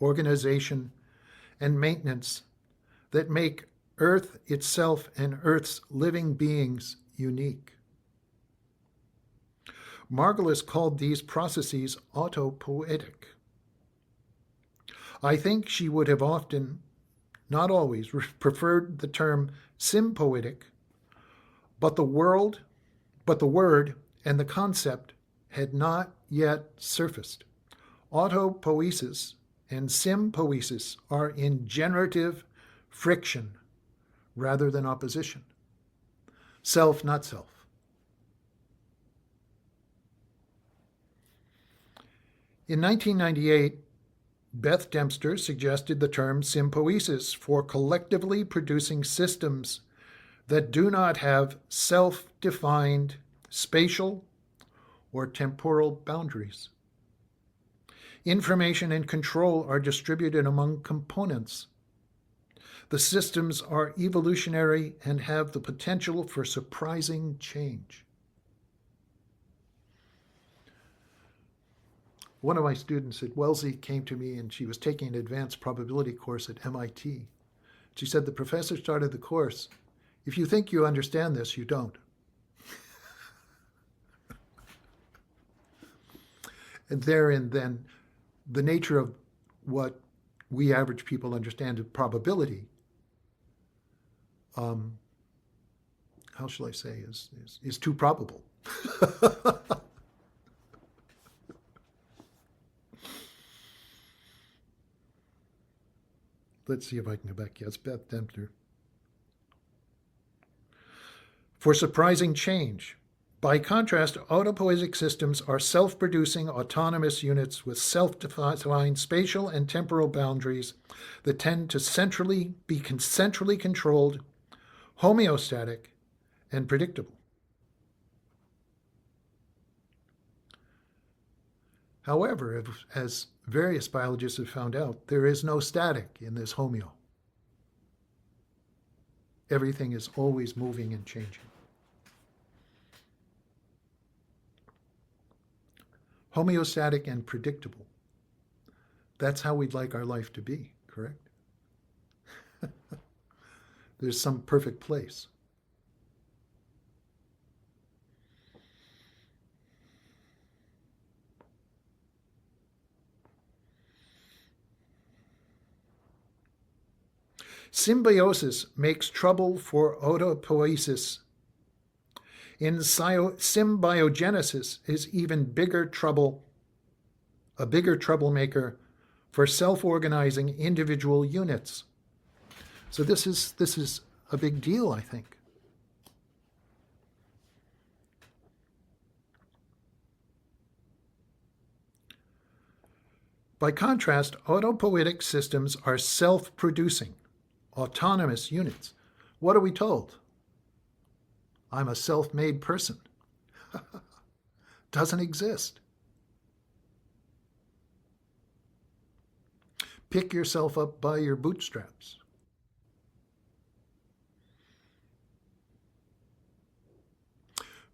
organization and maintenance that make Earth itself and Earth's living beings unique. Margulis called these processes autopoietic. I think she would have often, not always, preferred the term sympoietic, but the word and the concept had not yet surfaced. Autopoiesis and sympoiesis are in generative friction rather than opposition. Self, not self. In 1998, Beth Dempster suggested the term sympoiesis for collectively producing systems that do not have self-defined spatial or temporal boundaries. Information and control are distributed among components. The systems are evolutionary and have the potential for surprising change. One of my students at Wellesley came to me and she was taking an advanced probability course at MIT. She said, the professor started the course, if you think you understand this, you don't. And therein then, the nature of what we average people understand of probability, how shall I say, is too probable. Let's see if I can go back. Yes, Beth Dempster. For surprising change. By contrast, autopoietic systems are self-producing autonomous units with self-defined spatial and temporal boundaries that tend to be centrally controlled, homeostatic, and predictable. However, as various biologists have found out, there is no static in this homeo. Everything is always moving and changing. Homeostatic and predictable. That's how we'd like our life to be, correct? There's some perfect place. Symbiosis makes trouble for autopoiesis. In symbiogenesis is even bigger trouble, a bigger troublemaker for self-organizing individual units. So this is a big deal, I think. By contrast, autopoietic systems are self-producing, autonomous units. What are we told? I'm a self-made person. Doesn't exist. Pick yourself up by your bootstraps.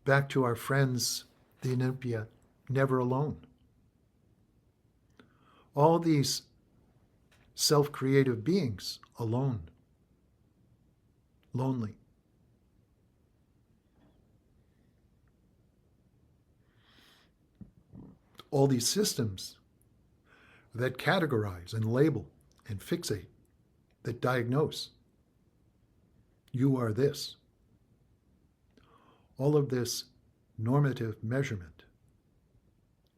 Back to our friends, the Olympia, never alone. All these self-creative beings alone, lonely. All these systems that categorize and label and fixate, that diagnose. You are this. All of this normative measurement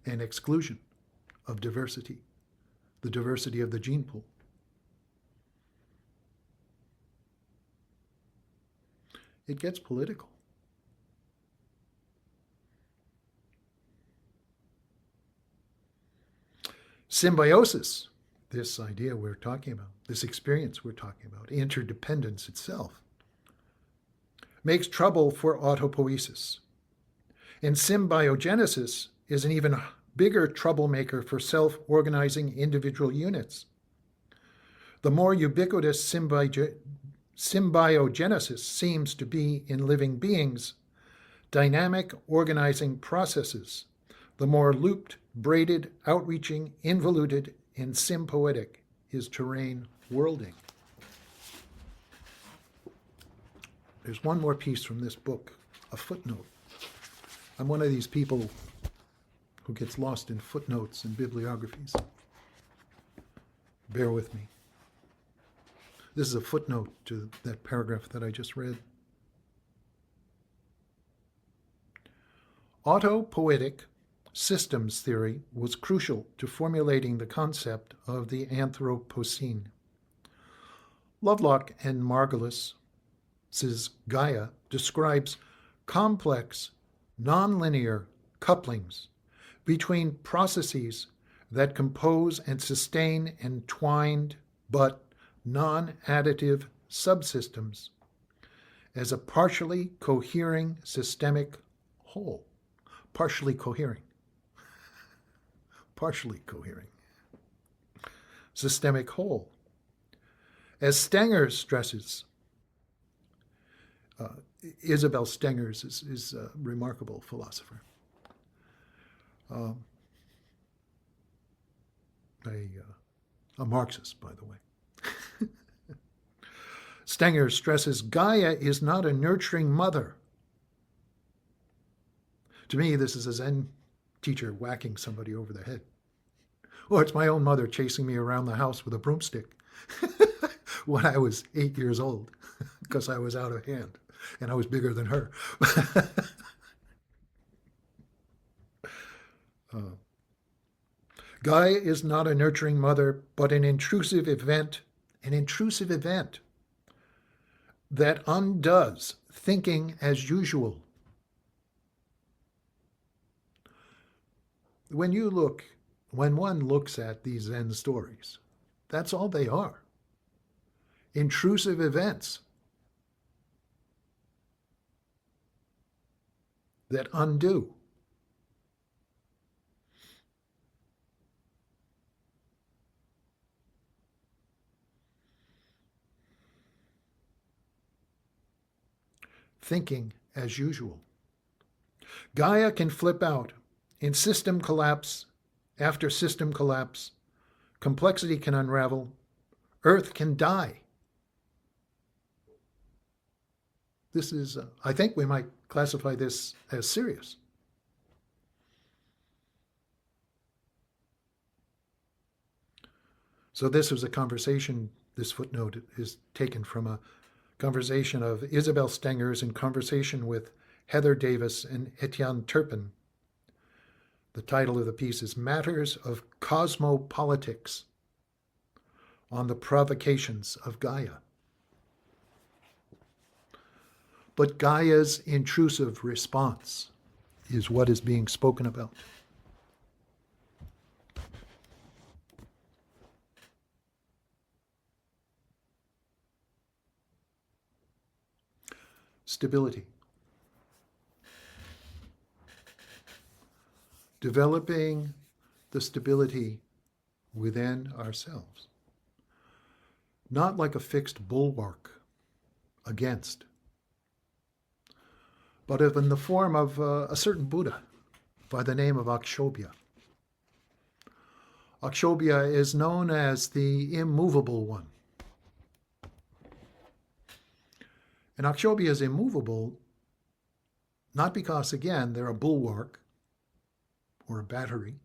and exclusion of diversity, the diversity of the gene pool. It gets political. Symbiosis, this idea we're talking about, this experience we're talking about, interdependence itself, makes trouble for autopoiesis. And symbiogenesis is an even bigger troublemaker for self-organizing individual units. The more ubiquitous symbiogenesis seems to be in living beings, dynamic organizing processes, the more looped, braided, outreaching, involuted, and sympoietic is terrain worlding. There's one more piece from this book, a footnote. I'm one of these people who gets lost in footnotes and bibliographies. Bear with me. This is a footnote to that paragraph that I just read. Autopoietic systems theory was crucial to formulating the concept of the Anthropocene. Lovelock and Margulis's Gaia describes complex, nonlinear couplings between processes that compose and sustain entwined but non-additive subsystems as a partially cohering systemic whole. Partially cohering. Systemic whole. As Stenger stresses, Isabel Stengers is a remarkable philosopher. A Marxist, by the way. Stenger stresses Gaia is not a nurturing mother. To me, this is a Zen teacher whacking somebody over the head. Or it's my own mother chasing me around the house with a broomstick when I was 8 years old because I was out of hand and I was bigger than her. Gaia is not a nurturing mother, but an intrusive event that undoes thinking as usual. When one looks at these Zen stories, that's all they are. Intrusive events that undo. Thinking as usual. Gaia can flip out in system collapse after system collapse. Complexity can unravel. Earth can die. This is, I think we might classify this as serious. So this was a conversation, this footnote is taken from a conversation of Isabel Stengers in conversation with Heather Davis and Etienne Turpin. The title of the piece is Matters of Cosmopolitics on the Provocations of Gaia. But Gaia's intrusive response is what is being spoken about. Stability. Developing the stability within ourselves. Not like a fixed bulwark against, but in the form of a certain Buddha by the name of Akshobhya. Akshobhya is known as the immovable one. And Akshobhya is immovable not because, again, they're a bulwark or a battery.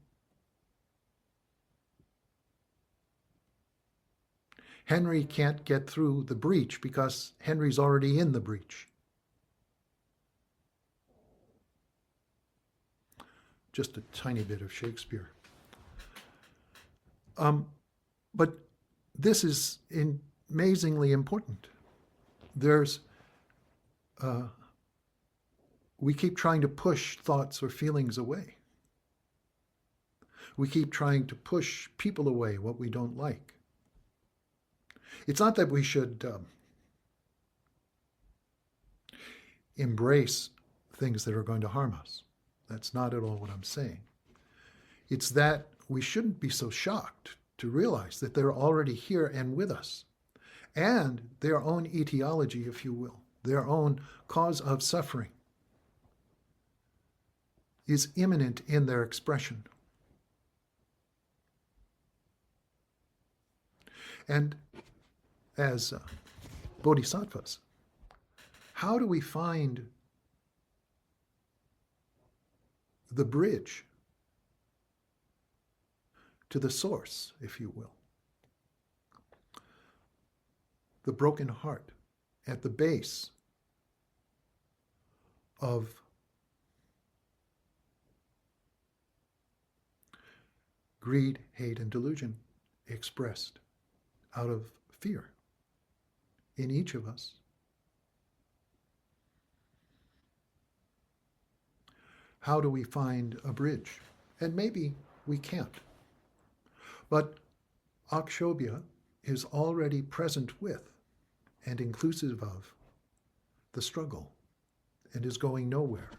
Henry can't get through the breach because Henry's already in the breach. Just a tiny bit of Shakespeare. But this is amazingly important. We keep trying to push thoughts or feelings away. We keep trying to push people away, what we don't like. It's not that we should embrace things that are going to harm us. That's not at all what I'm saying. It's that we shouldn't be so shocked to realize that they're already here and with us, and their own etiology, if you will, their own cause of suffering is imminent in their expression. And as bodhisattvas, how do we find the bridge to the source, if you will. The broken heart at the base of greed, hate, and delusion expressed out of fear in each of us. How do we find a bridge? And maybe we can't. But Akshobhya is already present with and inclusive of the struggle and is going nowhere.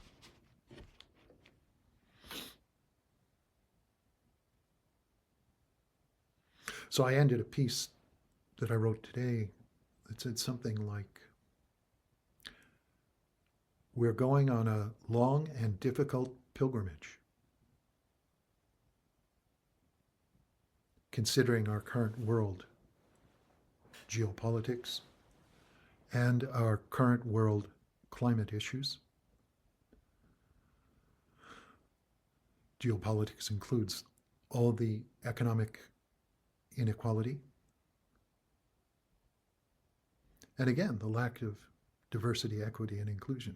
So I ended a piece that I wrote today that said something like, we're going on a long and difficult pilgrimage, considering our current world geopolitics and our current world climate issues. Geopolitics includes all the economic inequality. And again, the lack of diversity, equity, and inclusion.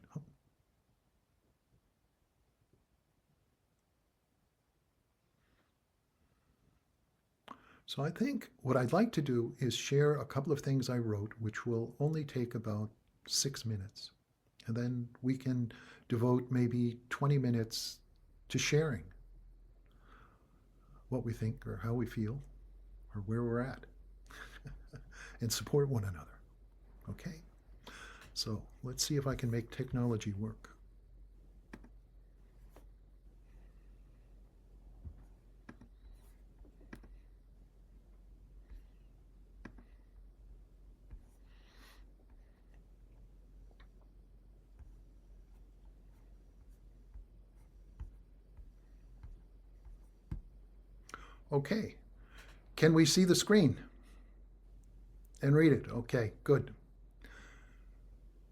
So I think what I'd like to do is share a couple of things I wrote, which will only take about 6 minutes. And then we can devote maybe 20 minutes to sharing what we think or how we feel or where we're at and support one another. Okay? So let's see if I can make technology work. Okay. Can we see the screen and read it? Okay, good.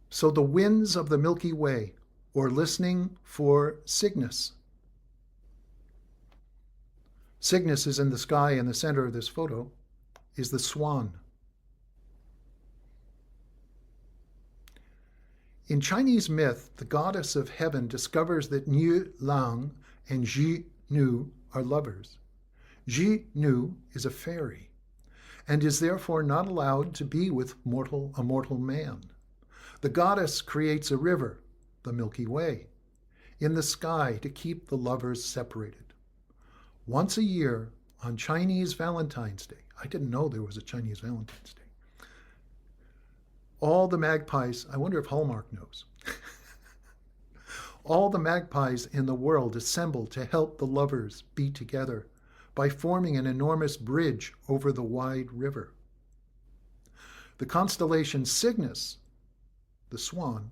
So the winds of the Milky Way, or listening for Cygnus. Cygnus is in the sky in the center of this photo, is the swan. In Chinese myth, the goddess of heaven discovers that Niu Lang and Ji Nu are lovers. Ji Nu is a fairy and is therefore not allowed to be with a mortal man. The goddess creates a river, the Milky Way, in the sky to keep the lovers separated. Once a year, on Chinese Valentine's Day, I didn't know there was a Chinese Valentine's Day, all the magpies, I wonder if Hallmark knows, all the magpies in the world assemble to help the lovers be together by forming an enormous bridge over the wide river. The constellation Cygnus, the swan,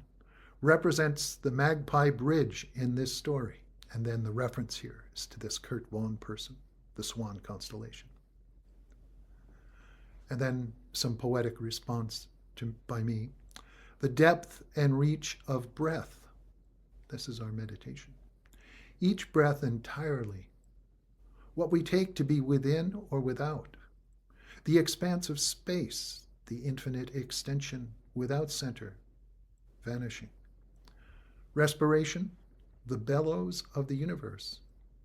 represents the magpie bridge in this story. And then the reference here is to this Kurt Vaughan person, the swan constellation. And then some poetic response by me. The depth and reach of breath. This is our meditation. Each breath entirely. What we take to be within or without. The expanse of space, the infinite extension without center, vanishing. Respiration, the bellows of the universe,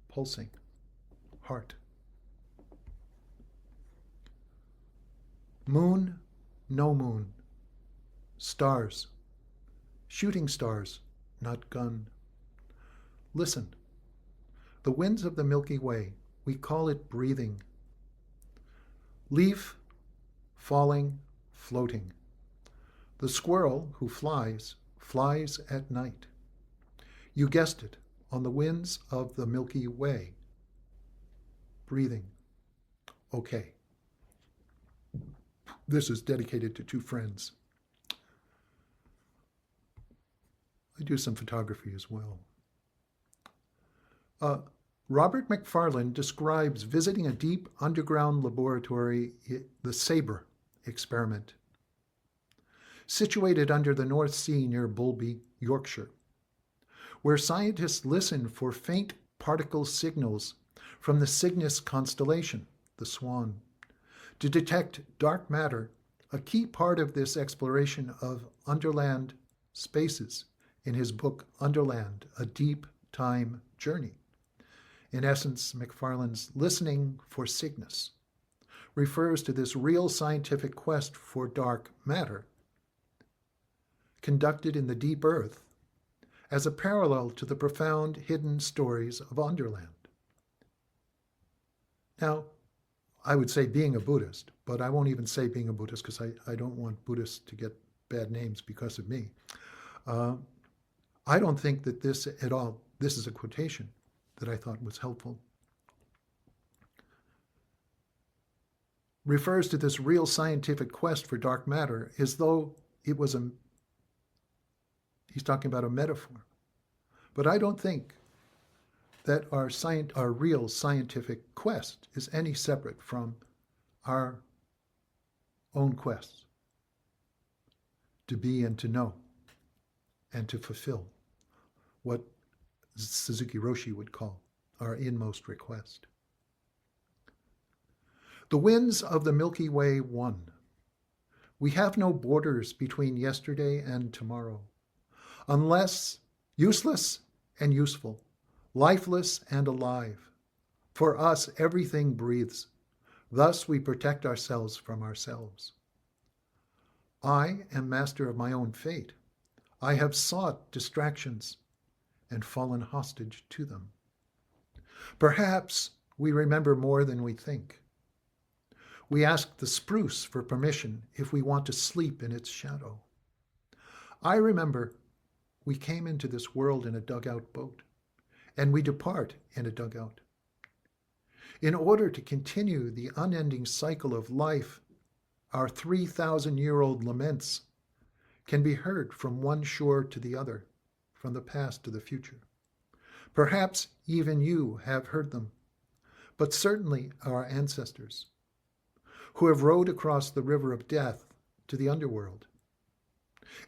pulsing, heart. Moon, no moon. Stars, shooting stars, not gun. Listen, the winds of the Milky Way, we call it breathing. Leaf, falling, floating. The squirrel who flies at night. You guessed it, on the winds of the Milky Way. Breathing. Okay. This is dedicated to two friends. I do some photography as well. Robert McFarlane describes visiting a deep underground laboratory, the Sabre experiment, situated under the North Sea near Bulby, Yorkshire, where scientists listen for faint particle signals from the Cygnus constellation, the swan. To detect dark matter, a key part of this exploration of underland spaces in his book Underland, A Deep Time Journey. In essence, McFarlane's Listening for Cygnus refers to this real scientific quest for dark matter conducted in the deep earth as a parallel to the profound hidden stories of Underland. Now, I would say being a Buddhist, but I won't even say being a Buddhist because I don't want Buddhists to get bad names because of me. I don't think that this is a quotation that I thought was helpful. Refers to this real scientific quest for dark matter as though it was he's talking about a metaphor. But I don't think that our real scientific quest is any separate from our own quests to be and to know and to fulfill what Suzuki Roshi would call our inmost request. The winds of the Milky Way won. We have no borders between yesterday and tomorrow, unless useless and useful, lifeless and alive. For us, everything breathes. Thus we protect ourselves from ourselves. I am master of my own fate. I have sought distractions and fallen hostage to them. Perhaps we remember more than we think. We ask the spruce for permission if we want to sleep in its shadow. I remember we came into this world in a dugout boat, and we depart in a dugout. In order to continue the unending cycle of life, our 3,000-year-old laments can be heard from one shore to the other, from the past to the future. Perhaps even you have heard them, but certainly our ancestors, who have rowed across the river of death to the underworld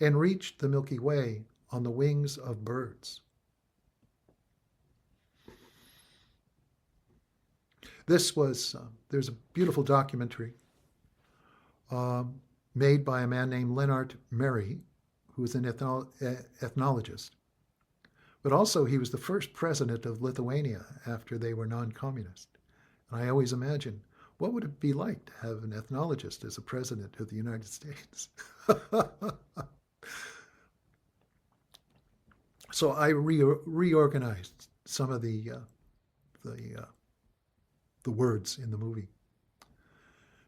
and reached the Milky Way on the wings of birds. There's a beautiful documentary made by a man named Lennart Meri, who was an ethnologist. But also he was the first president of Lithuania after they were non-communist. And I always imagine, what would it be like to have an ethnologist as a president of the United States? So I reorganized some of the words in the movie.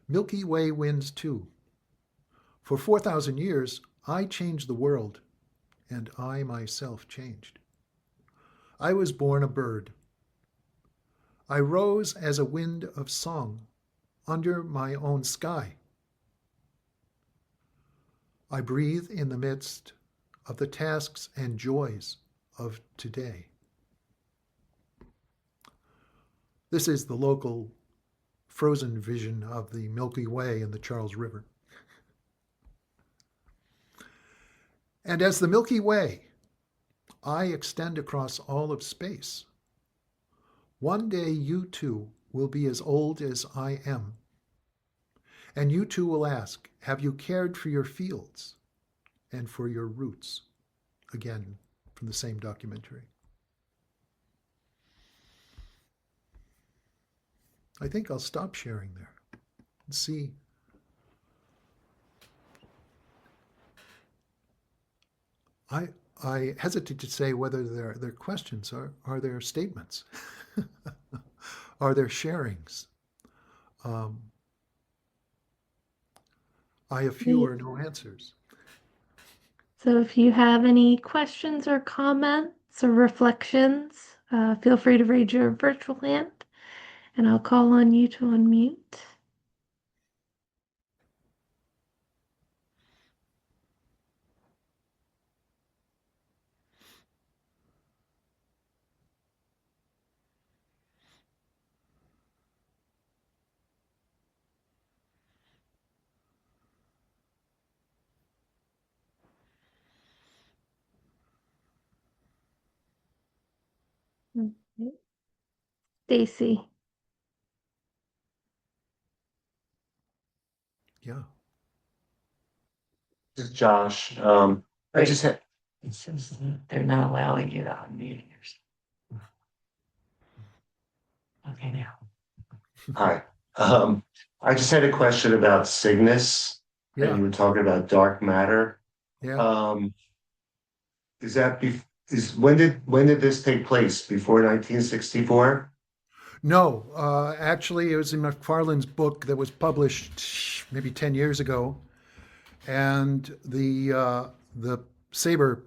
Milky Way winds too. For 4,000 years, I changed the world, and I myself changed. I was born a bird. I rose as a wind of song under my own sky. I breathe in the midst of the tasks and joys of today. This is the local frozen vision of the Milky Way and the Charles River. And as the Milky Way, I extend across all of space. One day you too will be as old as I am. And you too will ask, have you cared for your fields and for your roots? Again, from the same documentary. I think I'll stop sharing there and see. I hesitate to say whether they're questions or are there statements? Are there sharings? I have few or no answers. So if you have any questions or comments or reflections, feel free to raise your virtual hand and I'll call on you to unmute. Okay. Stacy. Yeah. This is Josh. I just had, It says that they're not allowing you to unmute yourself. Okay, now. hi. I just had a question about Cygnus, and Yeah. you were talking about dark matter. Yeah. Um, is that when did this take place? Before 1964? No, actually, it was in McFarlane's book that was published maybe 10 years ago. And the saber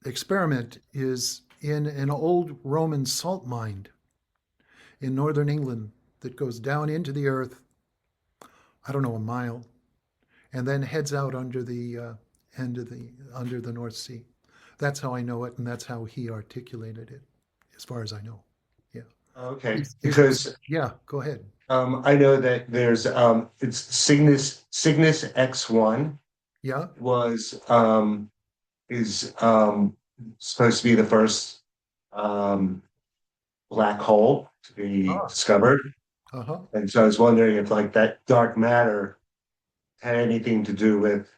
experiment is in an old Roman salt mine in northern England that goes down into the earth, I don't know, a mile, and then heads out under the end of the under the North Sea. That's how I know it, and that's how he articulated it, as far as I know. Yeah. Okay, Is it? because Yeah. Go ahead. I know that there's it's Cygnus X1 Yeah. was is supposed to be the first um black hole to be Ah. discovered. Uh huh. And so I was wondering if like that dark matter had anything to do with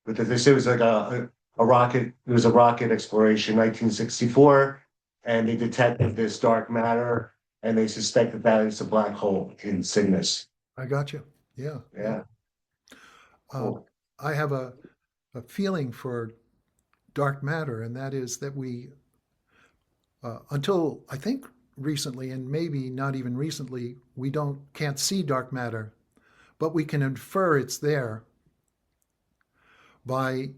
it. They say it was like a rocket, it was a rocket exploration, 1964, and they detected this dark matter and they suspected that it's a black hole in Cygnus. I got you. Yeah. Yeah. Yeah, Um, cool. I have a feeling for dark matter, and that is that until I think recently, and maybe not even recently, we can't see dark matter, but we can infer it's there by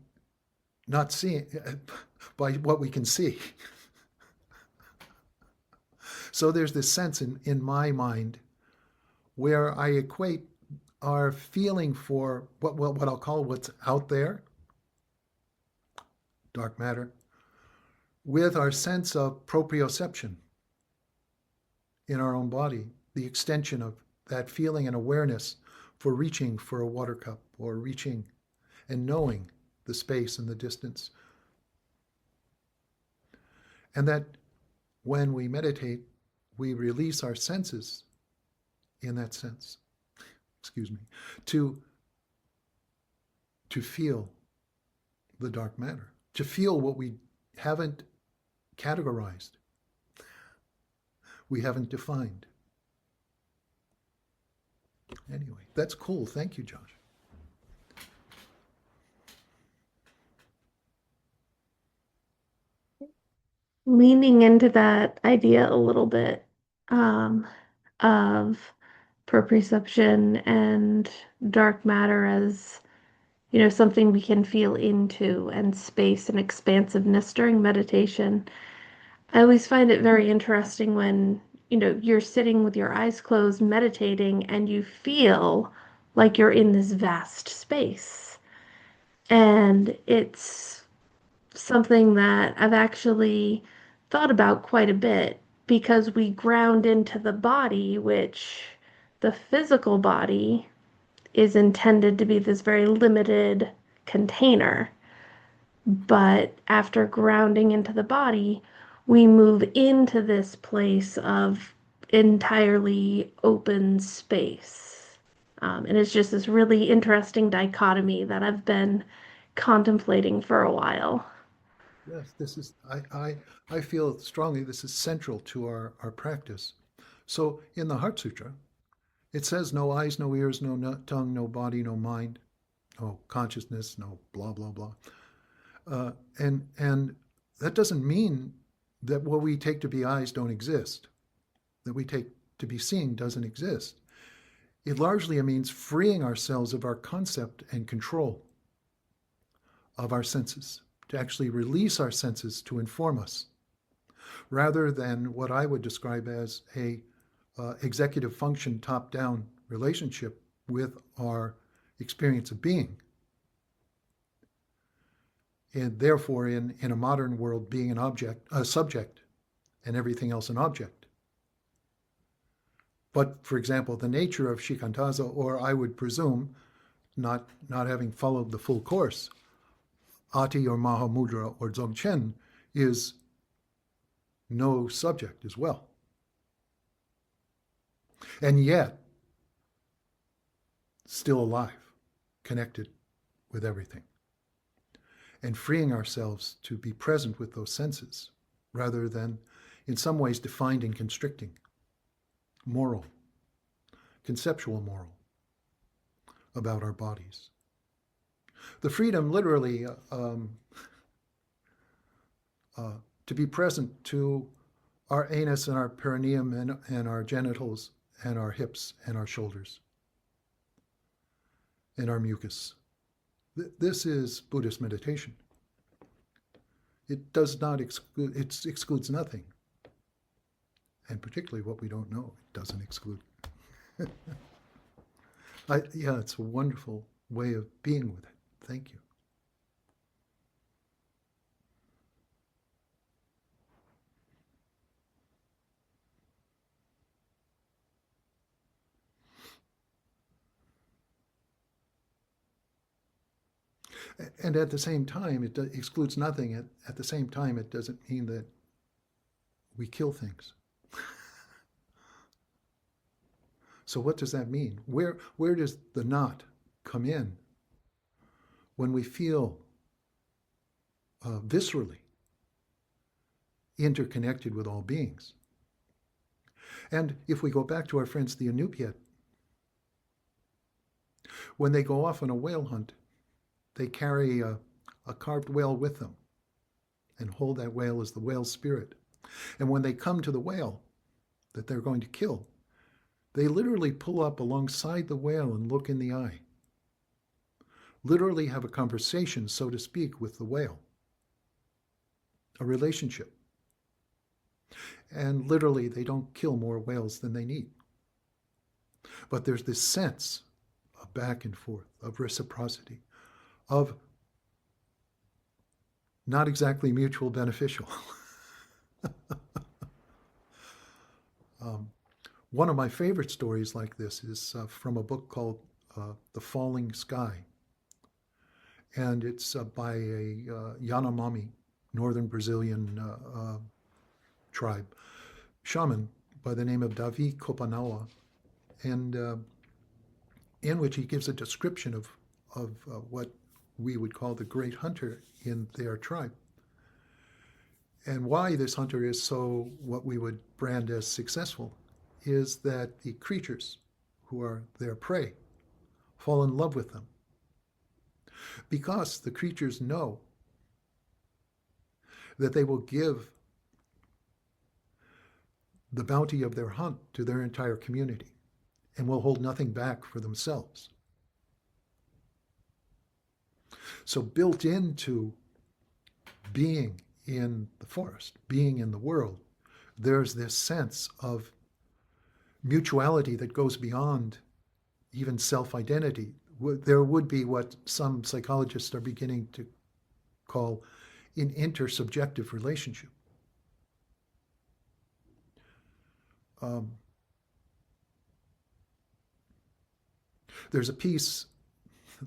not seeing, by what we can see. So there's this sense in my mind where I equate our feeling for what I'll call what's out there, dark matter, with our sense of proprioception in our own body, the extension of that feeling and awareness for reaching for a water cup or reaching and knowing the space and the distance. And that when we meditate, we release our senses in that sense, excuse me, to, to feel the dark matter, to feel what we haven't categorized, we haven't defined. Anyway, that's cool. Thank you, Josh. Leaning into that idea a little bit um, of proprioception and dark matter as, something we can feel into, and space and expansiveness during meditation. I always find it very interesting when, you're sitting with your eyes closed, meditating, and you feel like you're in this vast space. And it's something that I've actually thought about quite a bit because we ground into the body, which the physical body is intended to be this very limited container. But after grounding into the body, we move into this place of entirely open space. And it's just this really interesting dichotomy that I've been contemplating for a while. Yes, this is, I feel strongly this is central to our practice. So in the Heart Sutra, it says no eyes, no ears, no tongue, no body, no mind, no consciousness, no blah, blah, blah. And that doesn't mean that what we take to be eyes don't exist, that we take to be seeing doesn't exist. It largely means freeing ourselves of our concept and control of our senses, to actually release our senses to inform us, rather than what I would describe as a executive function top-down relationship with our experience of being. And therefore, in a modern world, being a subject, and everything else an object. But, for example, the nature of shikantaza, or I would presume, not having followed the full course, Ati or Mahamudra or Dzogchen, is no subject as well. And yet, still alive, connected with everything, and freeing ourselves to be present with those senses rather than, in some ways, defined and constricting, moral, conceptual moral about our bodies. The freedom, literally, to be present to our anus and our perineum and our genitals and our hips and our shoulders and our mucus. This is Buddhist meditation. It does not exclude, it excludes nothing. And particularly what we don't know, it doesn't exclude. Yeah, it's a wonderful way of being with it. Thank you. And at the same time, it excludes nothing. At the same time, it doesn't mean that we kill things. So what does that mean? Where does the not come in when we feel viscerally interconnected with all beings? And if we go back to our friends, the Inupiat, when they go off on a whale hunt, they carry a carved whale with them and hold that whale as the whale's spirit. And when they come to the whale that they're going to kill, they literally pull up alongside the whale and look in the eye. Literally have a conversation, so to speak, with the whale. A relationship. And literally, they don't kill more whales than they need. But there's this sense of back and forth, of reciprocity, of not exactly mutual beneficial. One of my favorite stories like this is from a book called The Falling Sky. And it's by a Yanomami, northern Brazilian tribe, shaman by the name of Davi Kopanawa, and in which he gives a description of what we would call the great hunter in their tribe. And why this hunter is so what we would brand as successful is that the creatures who are their prey fall in love with them. Because the creatures know that they will give the bounty of their hunt to their entire community and will hold nothing back for themselves. So built into being in the forest, being in the world, there's this sense of mutuality that goes beyond even self-identity. There would be what some psychologists are beginning to call an intersubjective relationship. There's a piece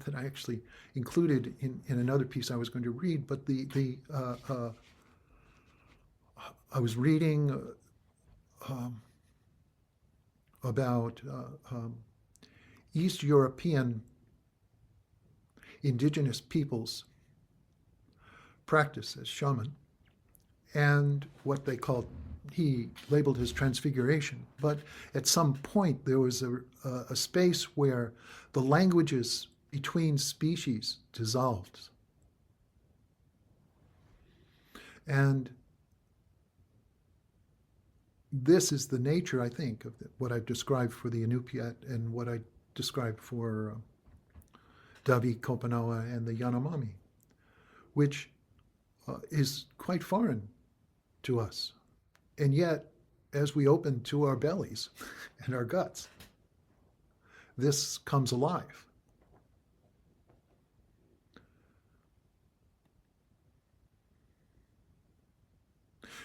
that I actually included in another piece I was going to read, but I was reading about East European indigenous peoples' practice as shaman and what they called, he labeled as transfiguration. But at some point there was a space where the languages between species dissolved. And this is the nature, I think, of what I've described for the Inupiat and what I described for Davi Kopanawa and the Yanomami, which is quite foreign to us. And yet, as we open to our bellies and our guts, this comes alive.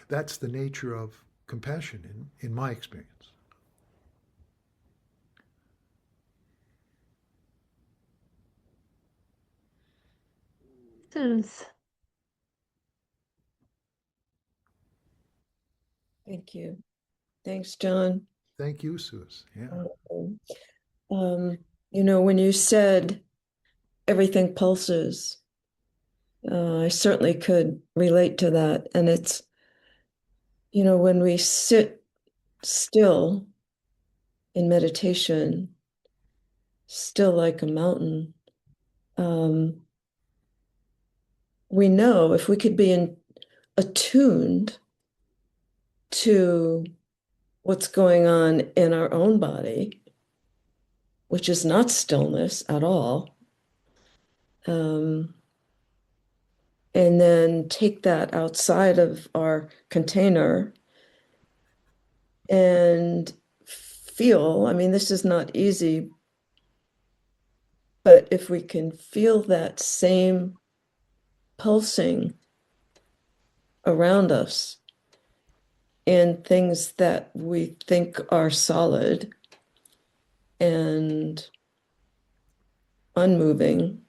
That's the nature of compassion in my experience. Thank you. Thanks, John. Thank you, Suze. Yeah. You know, when you said everything pulses. I certainly could relate to that. And it's, when we sit still in meditation, still like a mountain, um, we know if we could be attuned to what's going on in our own body, which is not stillness at all, and then take that outside of our container and feel, I mean, this is not easy, but if we can feel that same pulsing around us in things that we think are solid and unmoving,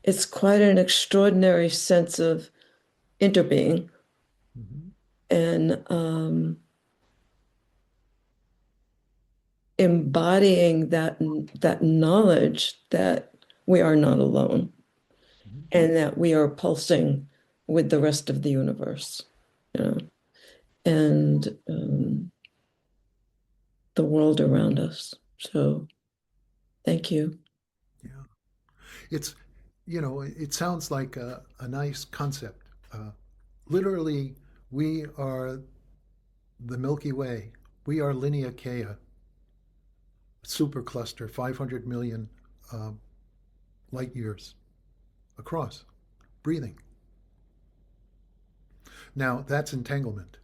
it's quite an extraordinary sense of interbeing Mhm. and embodying that knowledge that we are not alone Mhm. and that we are pulsing with the rest of the universe, and the world around us. So thank you. Yeah. It's, it sounds like a nice concept. Literally, we are the Milky Way. We are Lineakea, supercluster, 500 million uh, light years across, breathing. Now, that's entanglement.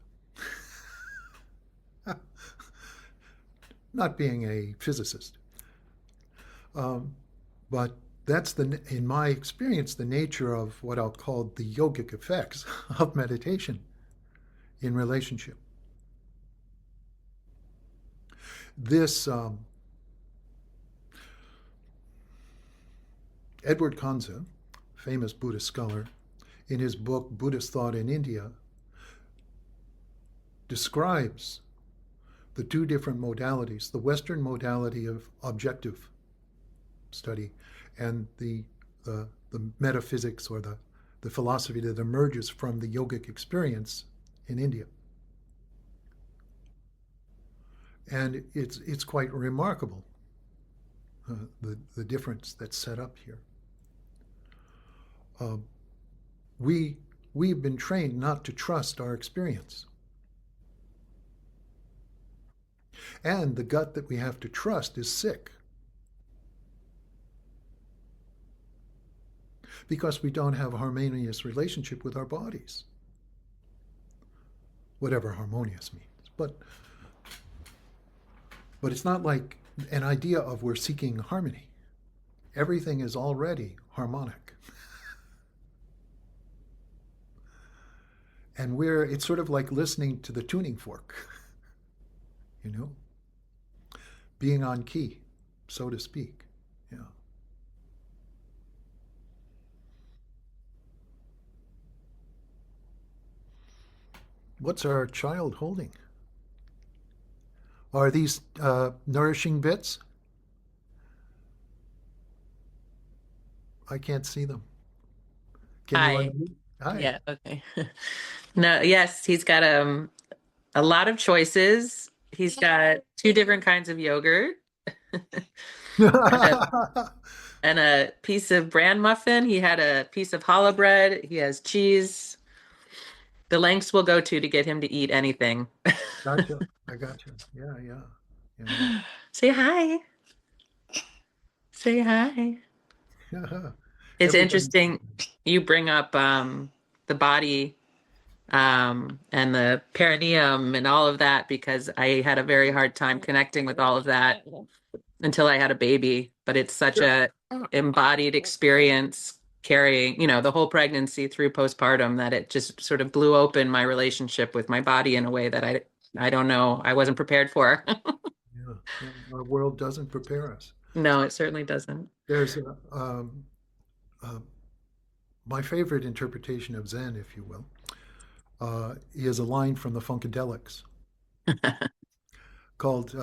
Not being a physicist. Um, but that's in my experience, the nature of what I'll call the yogic effects of meditation in relationship. This Edward Kanza, famous Buddhist scholar, in his book Buddhist Thought in India, describes the two different modalities, the Western modality of objective study and the metaphysics or the philosophy that emerges from the yogic experience in India. And it's quite remarkable, the difference that's set up here. Uh, we we've been trained not to trust our experience, and the gut that we have to trust is sick because we don't have a harmonious relationship with our bodies, whatever harmonious means. But it's not like an idea of we're seeking harmony. Everything is already harmonic. And it's sort of like listening to the tuning fork, you know, being on key, so to speak. Yeah. What's our child holding? Are these nourishing bits? I can't see them. Can you Hi. unmute? Hi. Yeah, okay. No, yes, he's got a lot of choices. He's got two different kinds of yogurt and a and a piece of bran muffin. He had a piece of challah bread. He has cheese. The lengths we'll go to get him to eat anything. Gotcha. I gotcha. Yeah, yeah, yeah. Say hi. Say hi. It's Everybody. interesting you bring up the body and the perineum and all of that because I had a very hard time connecting with all of that until I had a baby. But it's such Sure. a embodied experience carrying, the whole pregnancy through postpartum that it just sort of blew open my relationship with my body in a way that I don't know, I wasn't prepared for. Yeah, yeah. Our world doesn't prepare us. No, it certainly doesn't. There's uh, my favorite interpretation of Zen, if you will, is a line from the Funkadelics called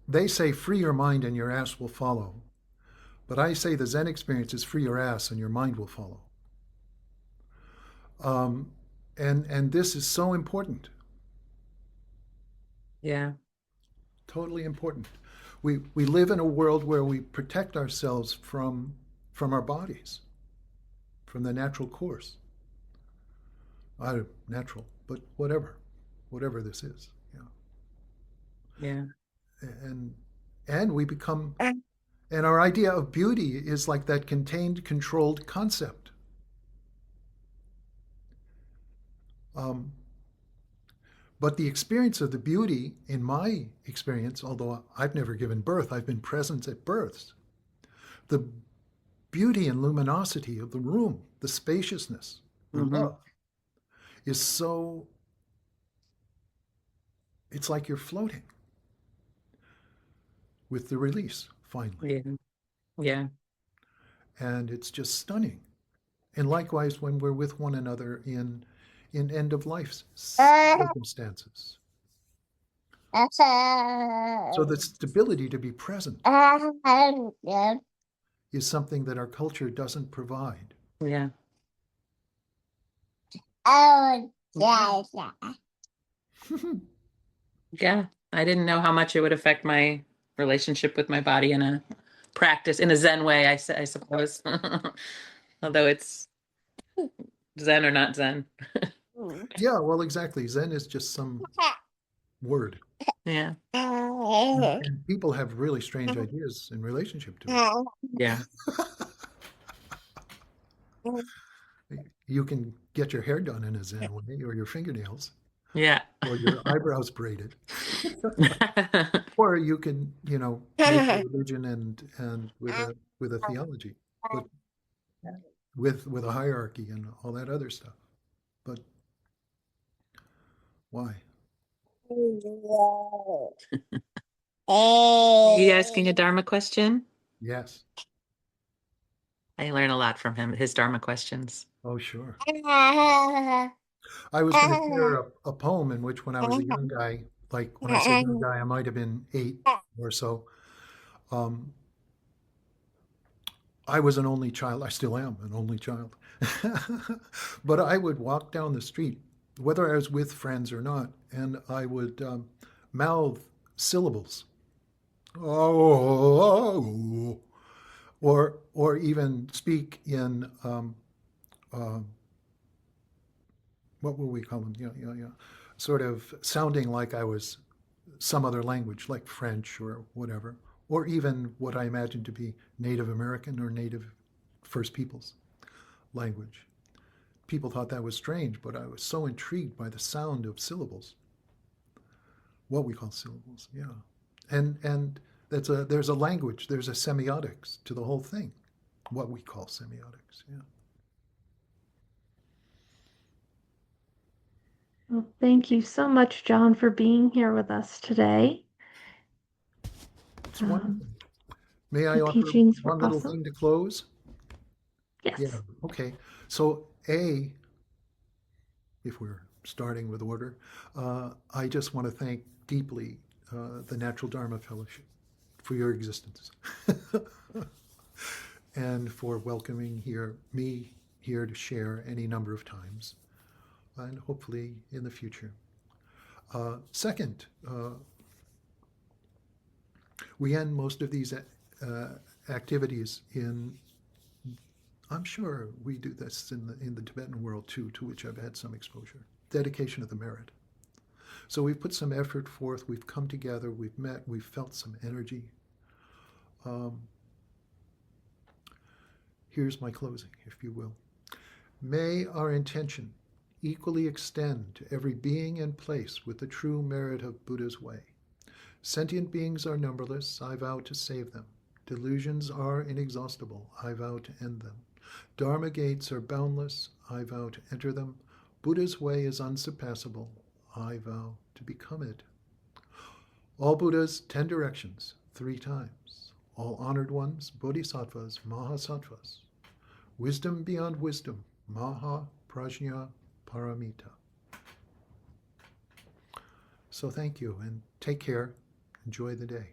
"They say free your mind and your ass will follow, But I say the Zen experience is free your ass and your mind will follow. And this is so important, Yeah. totally important. We live in a world where we protect ourselves from our bodies, from the natural course. Natural, but whatever this is. Yeah. Yeah. And we become, and our idea of beauty is like that contained, controlled concept. Um, but the experience of the beauty, in my experience, although I've never given birth, I've been present at births. The beauty and luminosity of the room, the spaciousness, the Mm-hmm. love, is so, it's like you're floating with the release, finally. Yeah. Yeah. And it's just stunning. And likewise, when we're with one another in end of life circumstances. So the stability to be present is something that our culture doesn't provide. Yeah. Yeah. I didn't know how much it would affect my relationship with my body in a practice, in a Zen way, I suppose. Although it's Zen or not Zen. Yeah, well, exactly. Zen is just some word. Yeah. And people have really strange ideas in relationship to Yeah. it. You can get your hair done in a Zen way, or your fingernails, Yeah. or your eyebrows braided. Or you can, make a religion and with a theology, but with a hierarchy and all that other stuff. But why? You asking a Dharma question? Yes. I learn a lot from him, his Dharma questions. Oh, sure. I was going to share a poem in which, when I was a young guy, like when I say young guy, I might have been 8 or so. Um, I was an only child. I still am an only child. But I would walk down the street, whether I was with friends or not, and I would mouth syllables. Oh, or even speak in uh, what will we call them? Yeah. Sort of sounding like I was some other language, like French or whatever, or even what I imagine to be Native American or Native First Peoples language. People thought that was strange, but I was so intrigued by the sound of syllables, what we call syllables, yeah. And there's a language, there's a semiotics to the whole thing, what we call semiotics, yeah. Well, thank you so much, John, for being here with us today. It's wonderful. May I The offer teachings were one little awesome. thing to close? Yes. Yeah, okay. So if we're starting with order, I just want to thank deeply the Natural Dharma Fellowship for your existence and for welcoming me here to share any number of times, and hopefully in the future. Second, we end most of these activities in, I'm sure we do this in the Tibetan world too, to which I've had some exposure, dedication of the merit. So we've put some effort forth, we've come together, we've met, we've felt some energy. Here's my closing, if you will. May our intention equally extend to every being and place with the true merit of Buddha's way. Sentient beings are numberless, I vow to save them. Delusions are inexhaustible, I vow to end them. Dharma gates are boundless, I vow to enter them. Buddha's way is unsurpassable, I vow to become it. All Buddhas, 10 directions, 3 times. All honored ones, bodhisattvas, mahasattvas. Wisdom beyond wisdom, maha prajna paramita. So thank you and take care. Enjoy the day.